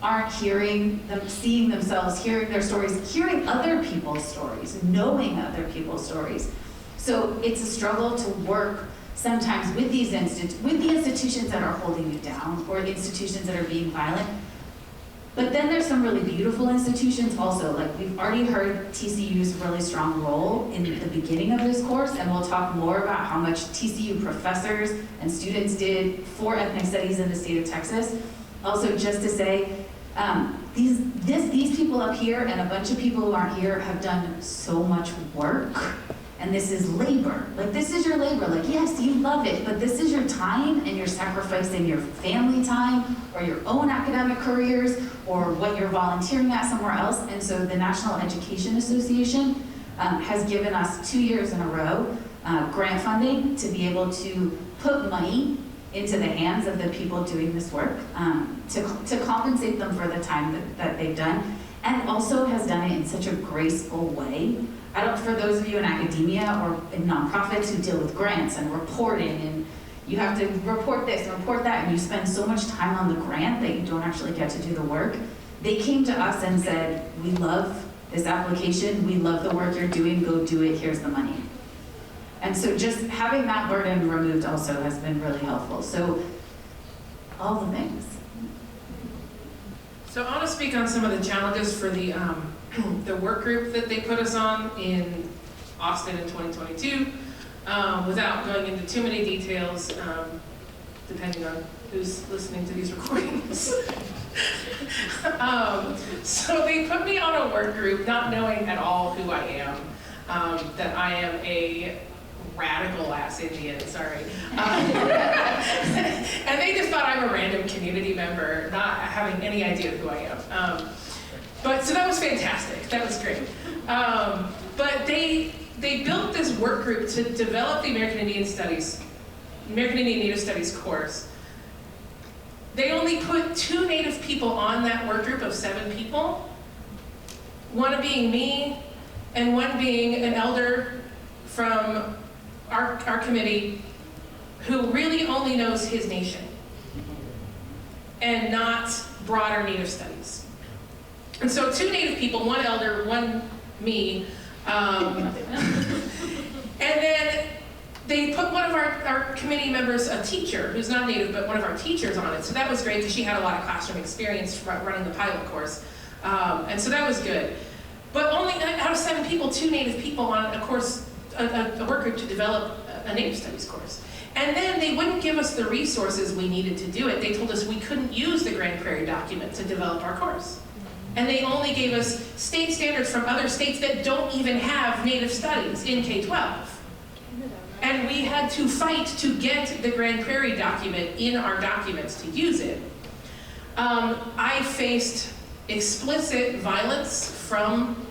aren't hearing them, seeing themselves, hearing their stories, hearing other people's stories, knowing other people's stories. So it's a struggle to work sometimes with these institutions that are holding you down, or institutions that are being violent. But then there's some really beautiful institutions also. We've already heard TCU's really strong role in the beginning of this course, and we'll talk more about how much TCU professors and students did for ethnic studies in the state of Texas. Also, just to say, these people up here and a bunch of people who aren't here have done so much work. And this is labor. This is your labor. Yes, you love it, but this is your time, and you're sacrificing your family time or your own academic careers or what you're volunteering at somewhere else. And so the National Education Association has given us 2 years in a row grant funding to be able to put money into the hands of the people doing this work to compensate them for the time that they've done, and also has done it in such a graceful way. For those of you in academia or in nonprofits who deal with grants and reporting, and you have to report this and report that, and you spend so much time on the grant that you don't actually get to do the work. They came to us and said, we love this application, we love the work you're doing, go do it, here's the money. And so just having that burden removed also has been really helpful. So all the things. So I want to speak on some of the challenges for the work group that they put us on in Austin in 2022, without going into too many details, depending on who's listening to these recordings. So they put me on a work group, not knowing at all who I am, that I am a radical ass Indian, sorry. And they just thought I'm a random community member, not having any idea who I am. But so that was fantastic, that was great. But they built this work group to develop the American Indian Native Studies course. They only put 2 Native people on that work group of 7 people, one being me and one being an elder from our committee who really only knows his nation and not broader Native studies. And so 2 Native people, 1 elder, 1 me, and then they put one of our committee members, a teacher, who's not Native, but one of our teachers on it. So that was great because she had a lot of classroom experience running the pilot course. And so that was good. But only out of 7 people, 2 Native people on a course, a work group to develop a Native Studies course. And then they wouldn't give us the resources we needed to do it. They told us we couldn't use the Grand Prairie document to develop our course. And they only gave us state standards from other states that don't even have Native Studies in K-12. And we had to fight to get the Grand Prairie document in our documents to use it. I faced explicit violence from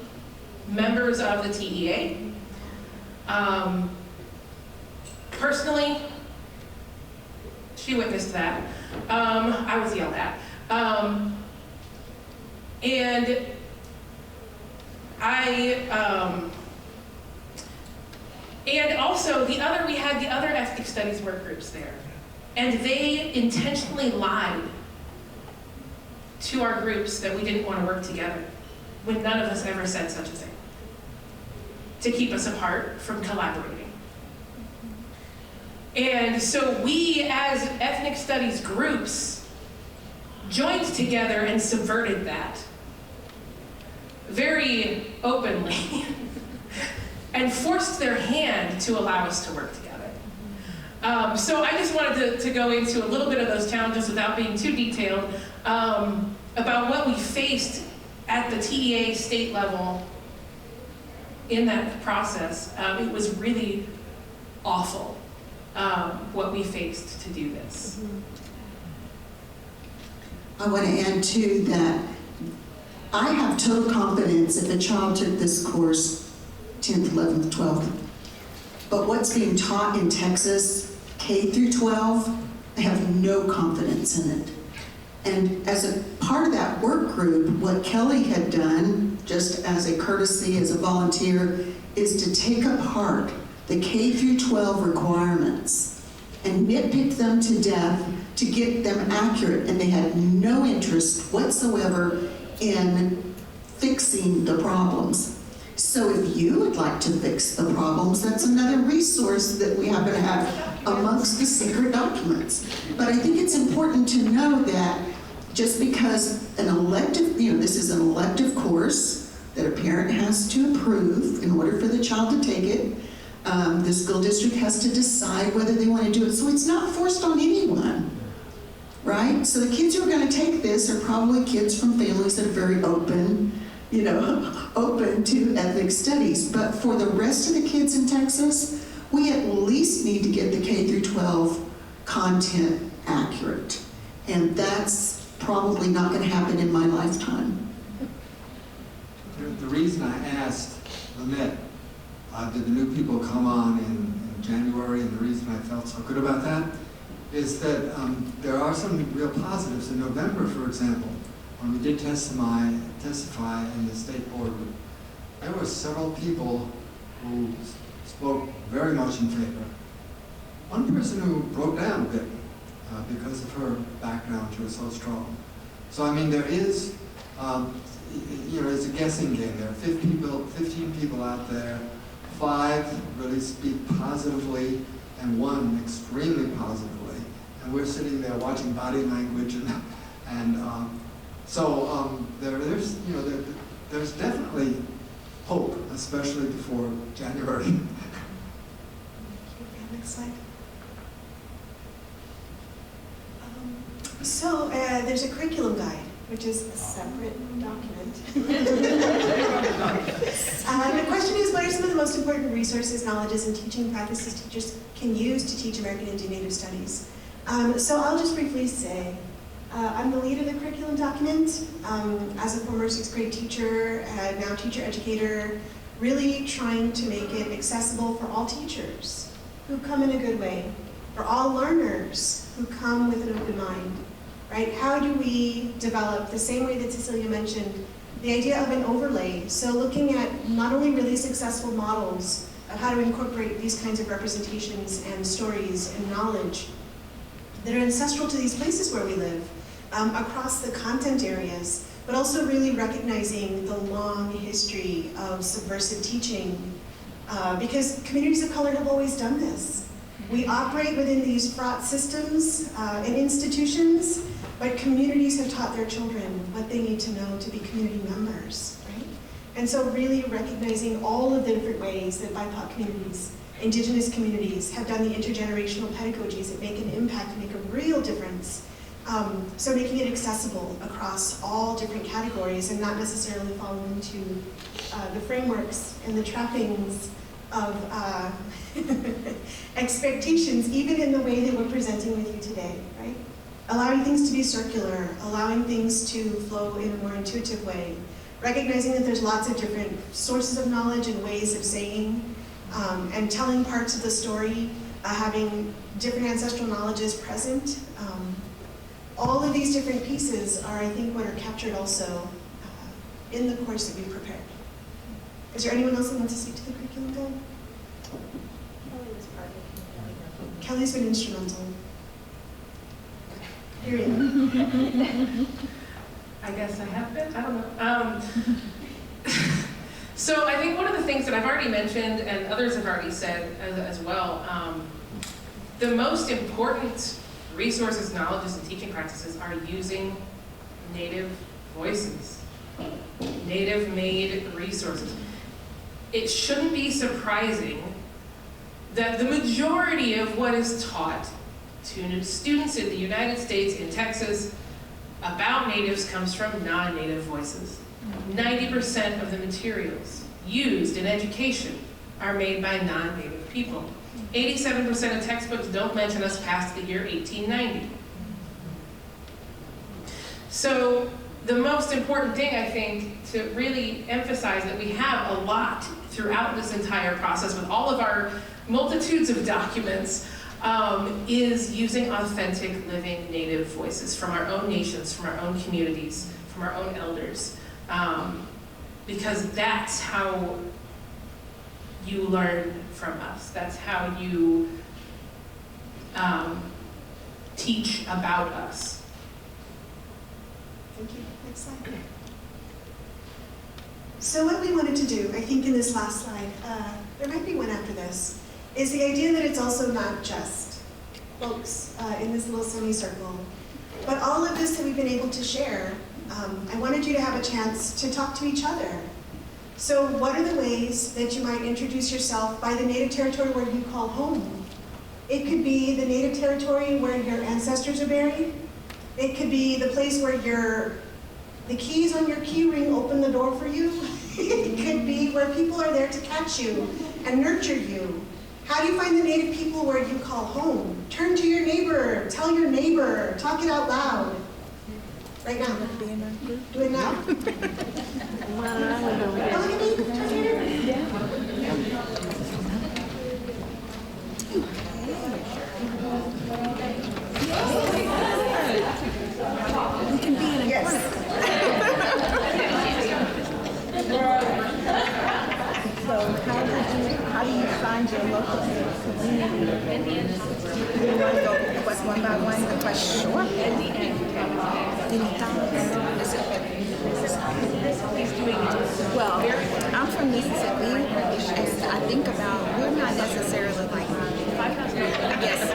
members of the TEA. Personally, she witnessed that. I was yelled at. And also we had the other ethnic studies work groups there. And they intentionally lied to our groups that we didn't want to work together when none of us ever said such a thing, to keep us apart from collaborating. And so we, as ethnic studies groups, joined together and subverted that very openly and forced their hand to allow us to work together. So I just wanted to go into a little bit of those challenges without being too detailed, about what we faced at the TEA state level in that process. It was really awful, what we faced to do this. I want to add too that I have total confidence if a child took this course 10th, 11th, 12th. But what's being taught in Texas, K through 12, I have no confidence in it. And as a part of that work group, what Kelly had done, just as a courtesy, as a volunteer, is to take apart the K through 12 requirements and nitpick them to death to get them accurate, and they had no interest whatsoever in fixing the problems. So if you would like to fix the problems, that's another resource that we happen to have amongst the secret documents. But I think it's important to know that just because an elective, this is an elective course that a parent has to approve in order for the child to take it, the school district has to decide whether they want to do it. So it's not forced on anyone, right? So the kids who are going to take this are probably kids from families that are very open, open to ethnic studies. But for the rest of the kids in Texas, we at least need to get the K through 12 content accurate. And that's probably not going to happen in my lifetime. The reason I asked Lynette, did the new people come on in January, and the reason I felt so good about that is that there are some real positives. In November, for example, when we did testify in the state board, there were several people who spoke very much in favor. One person who broke down a bit because of her background, she was so strong. So I mean, there is It's a guessing game. There are 15 people out there. 5 really speak positively, and 1 extremely positively. And we're sitting there watching body language, there's definitely hope, especially before January. Next slide. There's a curriculum guide, which is a separate document. The question is, what are some of the most important resources, knowledges, and teaching practices teachers can use to teach American Indian Native Studies? So I'll just briefly say, I'm the lead of the curriculum document. As a former 6th grade teacher, now teacher educator, really trying to make it accessible for all teachers who come in a good way, for all learners who come with an open mind, right? How do we develop, the same way that Cecilia mentioned, the idea of an overlay? So looking at not only really successful models of how to incorporate these kinds of representations and stories and knowledge that are ancestral to these places where we live, across the content areas, but also really recognizing the long history of subversive teaching, because communities of color have always done this. We operate within these fraught systems and institutions, but communities have taught their children what they need to know to be community members, right? And so really recognizing all of the different ways that BIPOC communities, Indigenous communities have done the intergenerational pedagogies that make an impact, make a real difference. So making it accessible across all different categories and not necessarily fall into the frameworks and the trappings of expectations, even in the way that we're presenting with you today, right? Allowing things to be circular, allowing things to flow in a more intuitive way, recognizing that there's lots of different sources of knowledge and ways of saying and telling parts of the story, having different ancestral knowledges present. All of these different pieces are, I think, what are captured also in the course that we prepared. Is there anyone else that wants to speak to the curriculum guide? Kelly was part of it. Kelly's been instrumental. Period. I guess I have been, I don't know. So I think one of the things that I've already mentioned and others have already said as well, the most important resources, knowledges, and teaching practices are using Native voices, Native-made resources. It shouldn't be surprising that the majority of what is taught to students in the United States, in Texas, about Natives comes from non-Native voices. 90% of the materials used in education are made by non-Native people. 87% of textbooks don't mention us past the year 1890. So the most important thing, I think, to really emphasize that we have a lot throughout this entire process with all of our multitudes of documents is using authentic, living Native voices from our own nations, from our own communities, from our own elders. Because that's how you learn from us. That's how you teach about us. Thank you. Next slide. So what we wanted to do, I think in this last slide, there might be one after this, is the idea that it's also not just folks in this little semicircle, but all of this that we've been able to share. I wanted you to have a chance to talk to each other. So what are the ways that you might introduce yourself by the Native territory where you call home? It could be the Native territory where your ancestors are buried. It could be the place where the keys on your key ring open the door for you. It could be where people are there to catch you and nurture you. How do you find the Native people where you call home? Turn to your neighbor, tell your neighbor, talk it out loud. Right now. Do it now. Oh, look at me. Turn to your neighbor. So how do you find your local community? Do you want to go one by one, the question? Sure. At the end. Anytime. Mississippi, and I think about, we're not necessarily like, I guess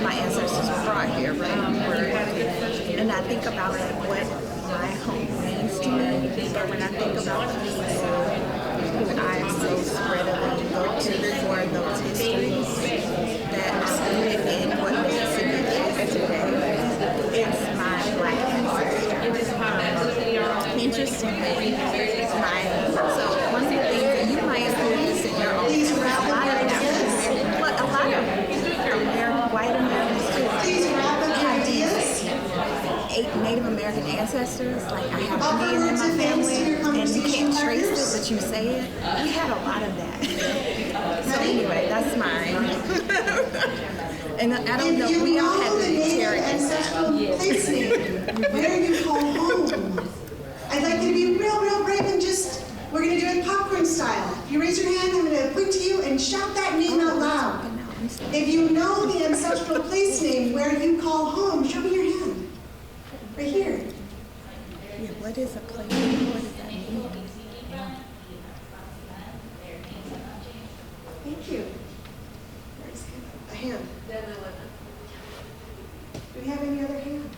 my ancestors were brought here, but and I think about like what my home means to me, but when I think about the people who I so readily go to for those histories that stood in what Mississippi is today, it's my Black ancestors. Interestingly, so one of the things that you might notice in your own, a lot of Africans, but a lot of white Americans too. Please wrap up ideas. Native American ancestors, like I have Indian in my family, and you can't trace it, but you say it. We had a lot of that. So anyway, that's mine. And I don't know, we all had to interrogate that. Place name, where you call home. I'd like you to be real brave and just, we're going to do it popcorn style. If you raise your hand, I'm going to point to you and shout that name out loud. If you know the ancestral place name where you call home, show me your hand. Right here. Yeah, what is a place name? What does that mean? Thank you. There's a hand. Do we have any other hands?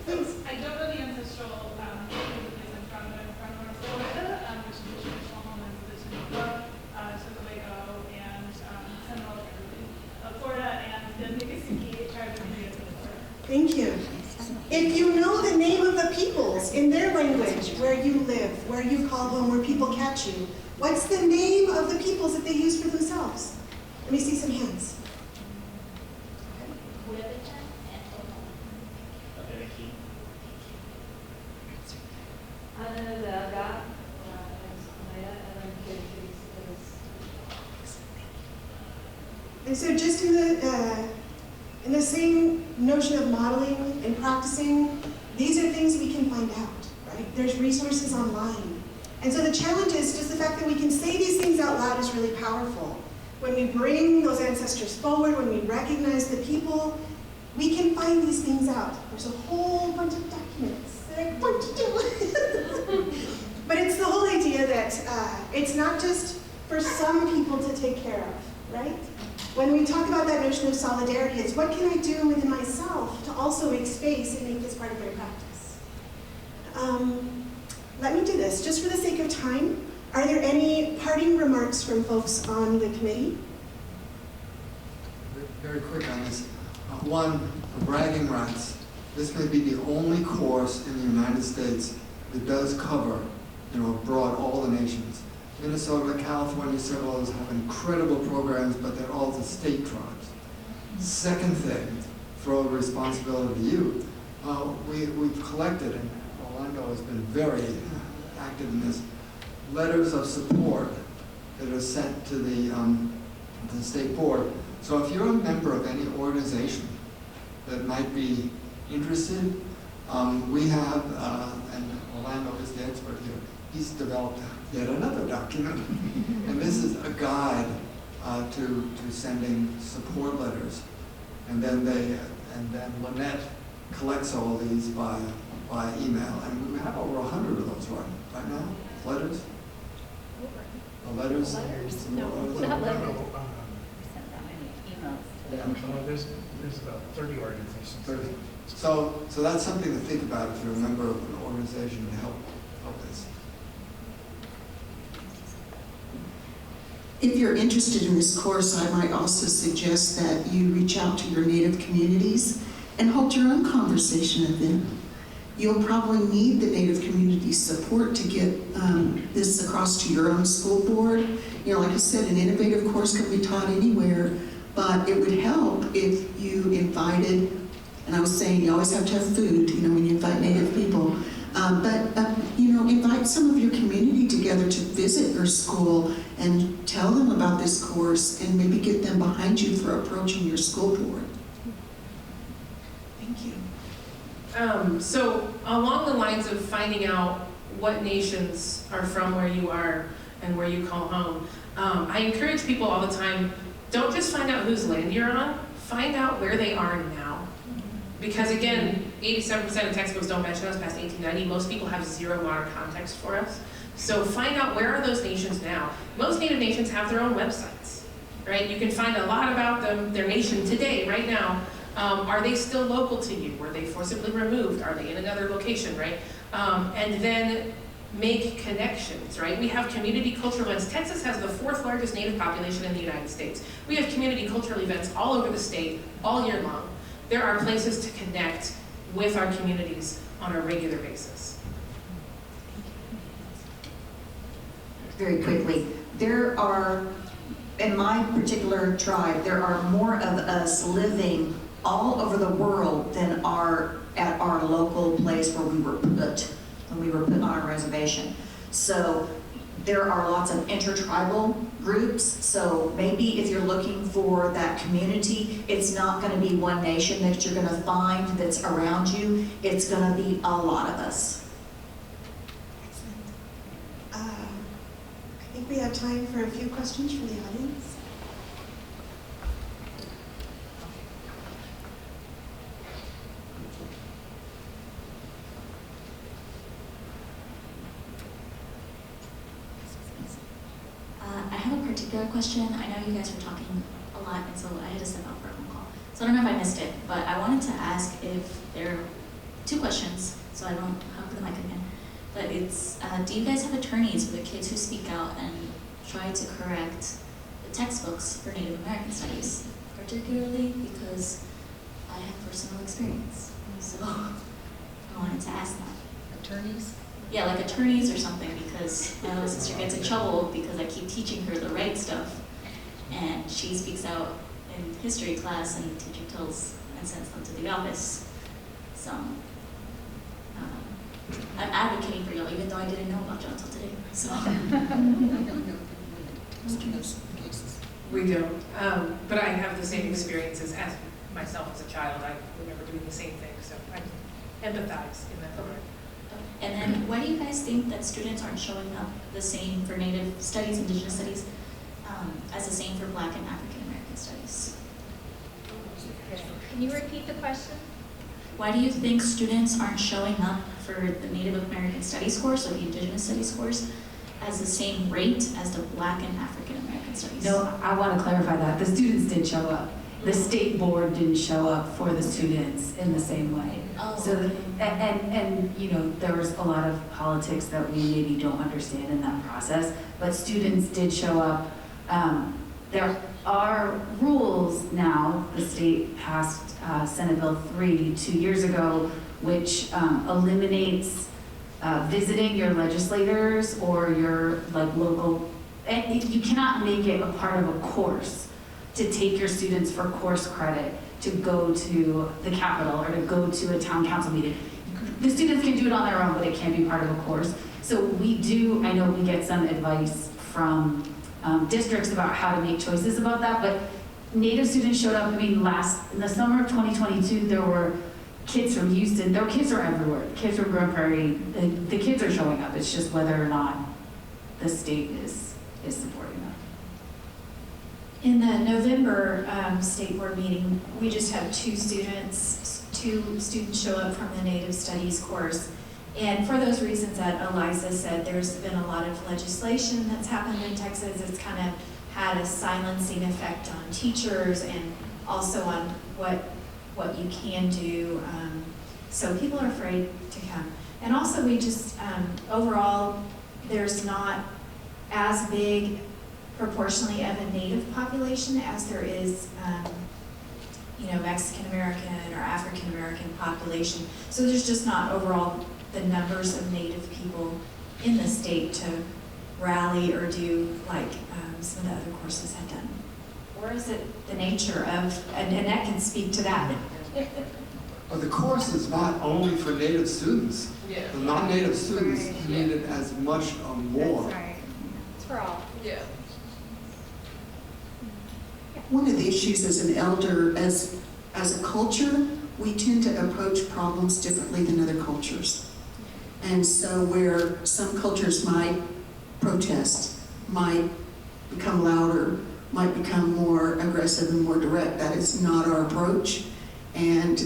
Please. I don't know the ancestral place I'm from, but I'm from North Florida, which is the traditional home is the Toluca, Toledo, and Seminole of Florida, and the Miccosukee tribe of Indians of Florida. Thank you. If you know the name of the peoples in their language, where you live, where you call home, where people catch you, what's the name of the peoples that they use for themselves? Let me see some hands. And so just in the same notion of modeling and practicing, these are things we can find out, right? There's resources online. And so the challenge is just the fact that we can say these things out loud is really powerful. When we bring those ancestors forward, when we recognize the people, we can find these things out. There's a whole bunch of documents that I want to do. But it's the whole idea that it's not just for some people to take care of, right? When we talk about that notion of solidarity, it's what can I do within myself to also make space and make this part of my practice? Let me do this, just for the sake of time. Are there any parting remarks from folks on the committee? Very quick on this. One, for bragging rights, this may be the only course in the United States that does cover, abroad all the nations. Minnesota, California, several others have incredible programs, but they're all the state tribes. Second thing, throw a responsibility to you. We've collected, and Orlando has been very active in this, letters of support that are sent to the state board. So if you're a member of any organization that might be interested, we have, and Orlando is the expert here, he's developed yet another document. And this is a guide to sending support letters. And then Lynette collects all these by email. And we have over 100 of those right now. Letters? The letters? No, not letters. There's about 30 organizations. 30. So that's something to think about if you're a member of an organization to help this. If you're interested in this course, I might also suggest that you reach out to your Native communities and hold your own conversation with them. You'll probably need the Native community's support to get this across to your own school board. Like I said, an innovative course can be taught anywhere, but it would help if you invited, and I was saying you always have to have food, when you invite Native people, invite some of your community together to visit your school and tell them about this course and maybe get them behind you for approaching your school board. Thank you. So along the lines of finding out what nations are from where you are and where you call home, I encourage people all the time, don't just find out whose land you're on, find out where they are now. Because again, 87% of textbooks don't mention us past 1890. Most people have zero modern context for us. So find out where are those nations now. Most Native nations have their own websites, right? You can find a lot about them, their nation today, right now. Are they still local to you? Were they forcibly removed? Are they in another location, right? And then make connections, right? We have community cultural events. Texas has the 4th largest Native population in the United States. We have community cultural events all over the state, all year long. There are places to connect with our communities on a regular basis. Very quickly, there are, in my particular tribe, there are more of us living all over the world than are at our local place where we were put, when we were put on our reservation. So there are lots of intertribal groups, so maybe if you're looking for that community, it's not going to be one nation that you're going to find that's around you, it's going to be a lot of us. Excellent. I think we have time for a few questions from the audience. I have a particular question. I know you guys were talking a lot, and so I had to step out for a phone call. So I don't know if I missed it, but I wanted to ask if there are 2 questions, so I don't hug the mic again. But it's, do you guys have attorneys for the kids who speak out and try to correct the textbooks for Native American Studies, particularly because I have personal experience. So I wanted to ask that. Attorneys? Yeah, like attorneys or something, because my little sister gets in trouble because I keep teaching her the right stuff, and she speaks out in history class, and the teacher tells and sends them to the office. So I'm advocating for y'all, even though I didn't know about y'all until today. So We don't, but I have the same experiences as myself as a child. I remember doing the same thing, so I empathize in that regard. And then, why do you guys think that students aren't showing up the same for Native Studies, Indigenous Studies, as the same for Black and African American Studies? Can you repeat the question? Why do you think students aren't showing up for the Native American Studies course or the Indigenous Studies course as the same rate as the Black and African American Studies? No, I want to clarify that. The students did show up. The state board didn't show up for the students in the same way. Oh, So, okay. and you know, there was a lot of politics that we maybe don't understand in that process, but students did show up. There are rules now. The state passed Senate Bill 3 2 years ago, which eliminates visiting your legislators or your local, and you cannot make it a part of a course to take your students for course credit to go to the Capitol or to go to a town council meeting. The students can do it on their own, but it can't be part of a course. So we do, I know we get some advice from districts about how to make choices about that, but Native students showed up. I mean, in the summer of 2022, there were kids from Houston. There were kids from everywhere. Kids from Grand Prairie. The kids are showing up. It's just whether or not the state is supporting them. In the November state board meeting, we just had two students show up from the Native Studies course. And for those reasons that Eliza said, there's been a lot of legislation that's happened in Texas. It's kind of had a silencing effect on teachers and also on what you can do. So people are afraid to come. And also we just, overall, there's not as big proportionally of a Native population as there is, Mexican American or African American population. So there's just not overall the numbers of Native people in the state to rally or do like some of the other courses have done. Or is it the nature of, and Annette can speak to that. But the course is not only for Native students. Yeah. The non-Native students need it as much or more. That's right. It's for all. Yeah. One of the issues as an elder, as a culture, we tend to approach problems differently than other cultures. And so where some cultures might protest, might become louder, might become more aggressive and more direct, that is not our approach. And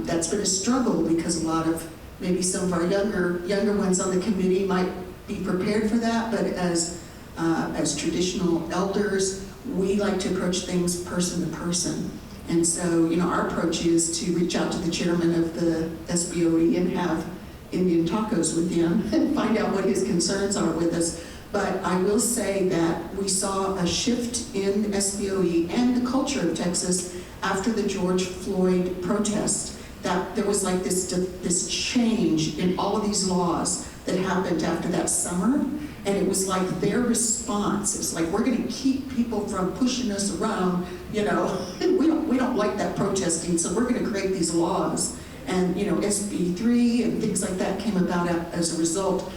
that's been a struggle because a lot of, maybe some of our younger ones on the committee might be prepared for that, but as traditional elders, we like to approach things person to person. And so, our approach is to reach out to the chairman of the SBOE and have Indian tacos with him and find out what his concerns are with us. But I will say that we saw a shift in SBOE and the culture of Texas after the George Floyd protest, that there was like this change in all of these laws that happened after that summer. And it was like their response. It's like, we're going to keep people from pushing us around, we don't like that protesting, so we're going to create these laws. And, SB 3 and things like that came about as a result.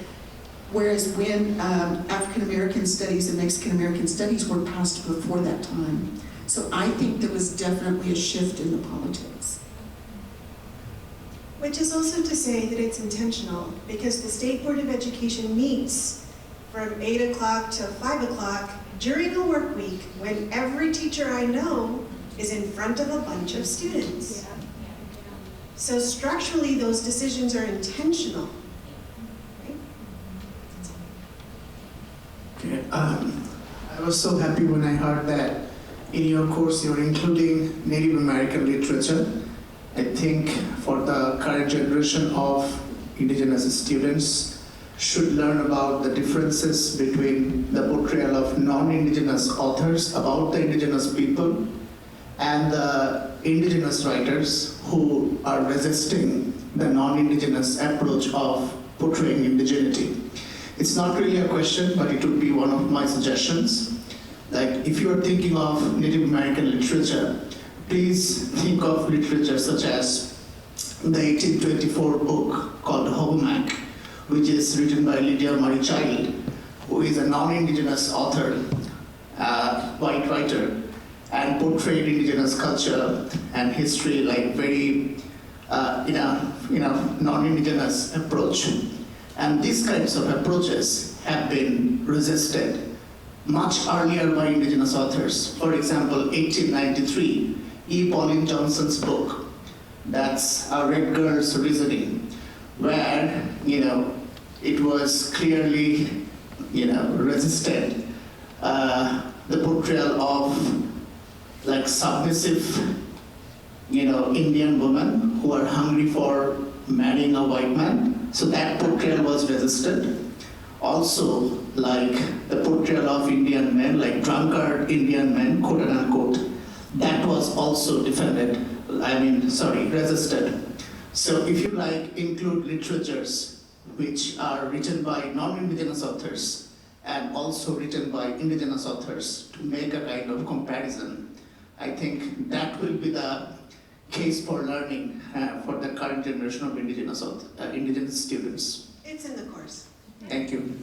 Whereas when African American studies and Mexican American studies were passed before that time. So I think there was definitely a shift in the politics. Which is also to say that it's intentional, because the State Board of Education meets from 8 o'clock to 5 o'clock during a work week when every teacher I know is in front of a bunch of students. Yeah. So structurally, those decisions are intentional. Right? Okay. I was so happy when I heard that in your course you're including Native American literature. I think for the current generation of indigenous students should learn about the differences between the portrayal of non-indigenous authors about the indigenous people and the indigenous writers who are resisting the non-indigenous approach of portraying indigeneity. It's not really a question, but it would be one of my suggestions. Like, if you are thinking of Native American literature, please think of literature such as the 1824 book called Hobomack, which is written by Lydia Marie Child, who is a non-indigenous author, white writer, and portrayed indigenous culture and history like very, non-indigenous approach. And these kinds of approaches have been resisted much earlier by indigenous authors. For example, 1893, E. Pauline Johnson's book, that's A Red Girl's Reasoning, where, it was clearly, resisted the portrayal of like submissive, Indian women who are hungry for marrying a white man. So that portrayal was resisted. Also, like the portrayal of Indian men, like drunkard Indian men, quote unquote, that was also resisted. So if you include literatures which are written by non-indigenous authors and also written by indigenous authors to make a kind of comparison, I think that will be the case for learning for the current generation of indigenous students. It's in the course. Thank you.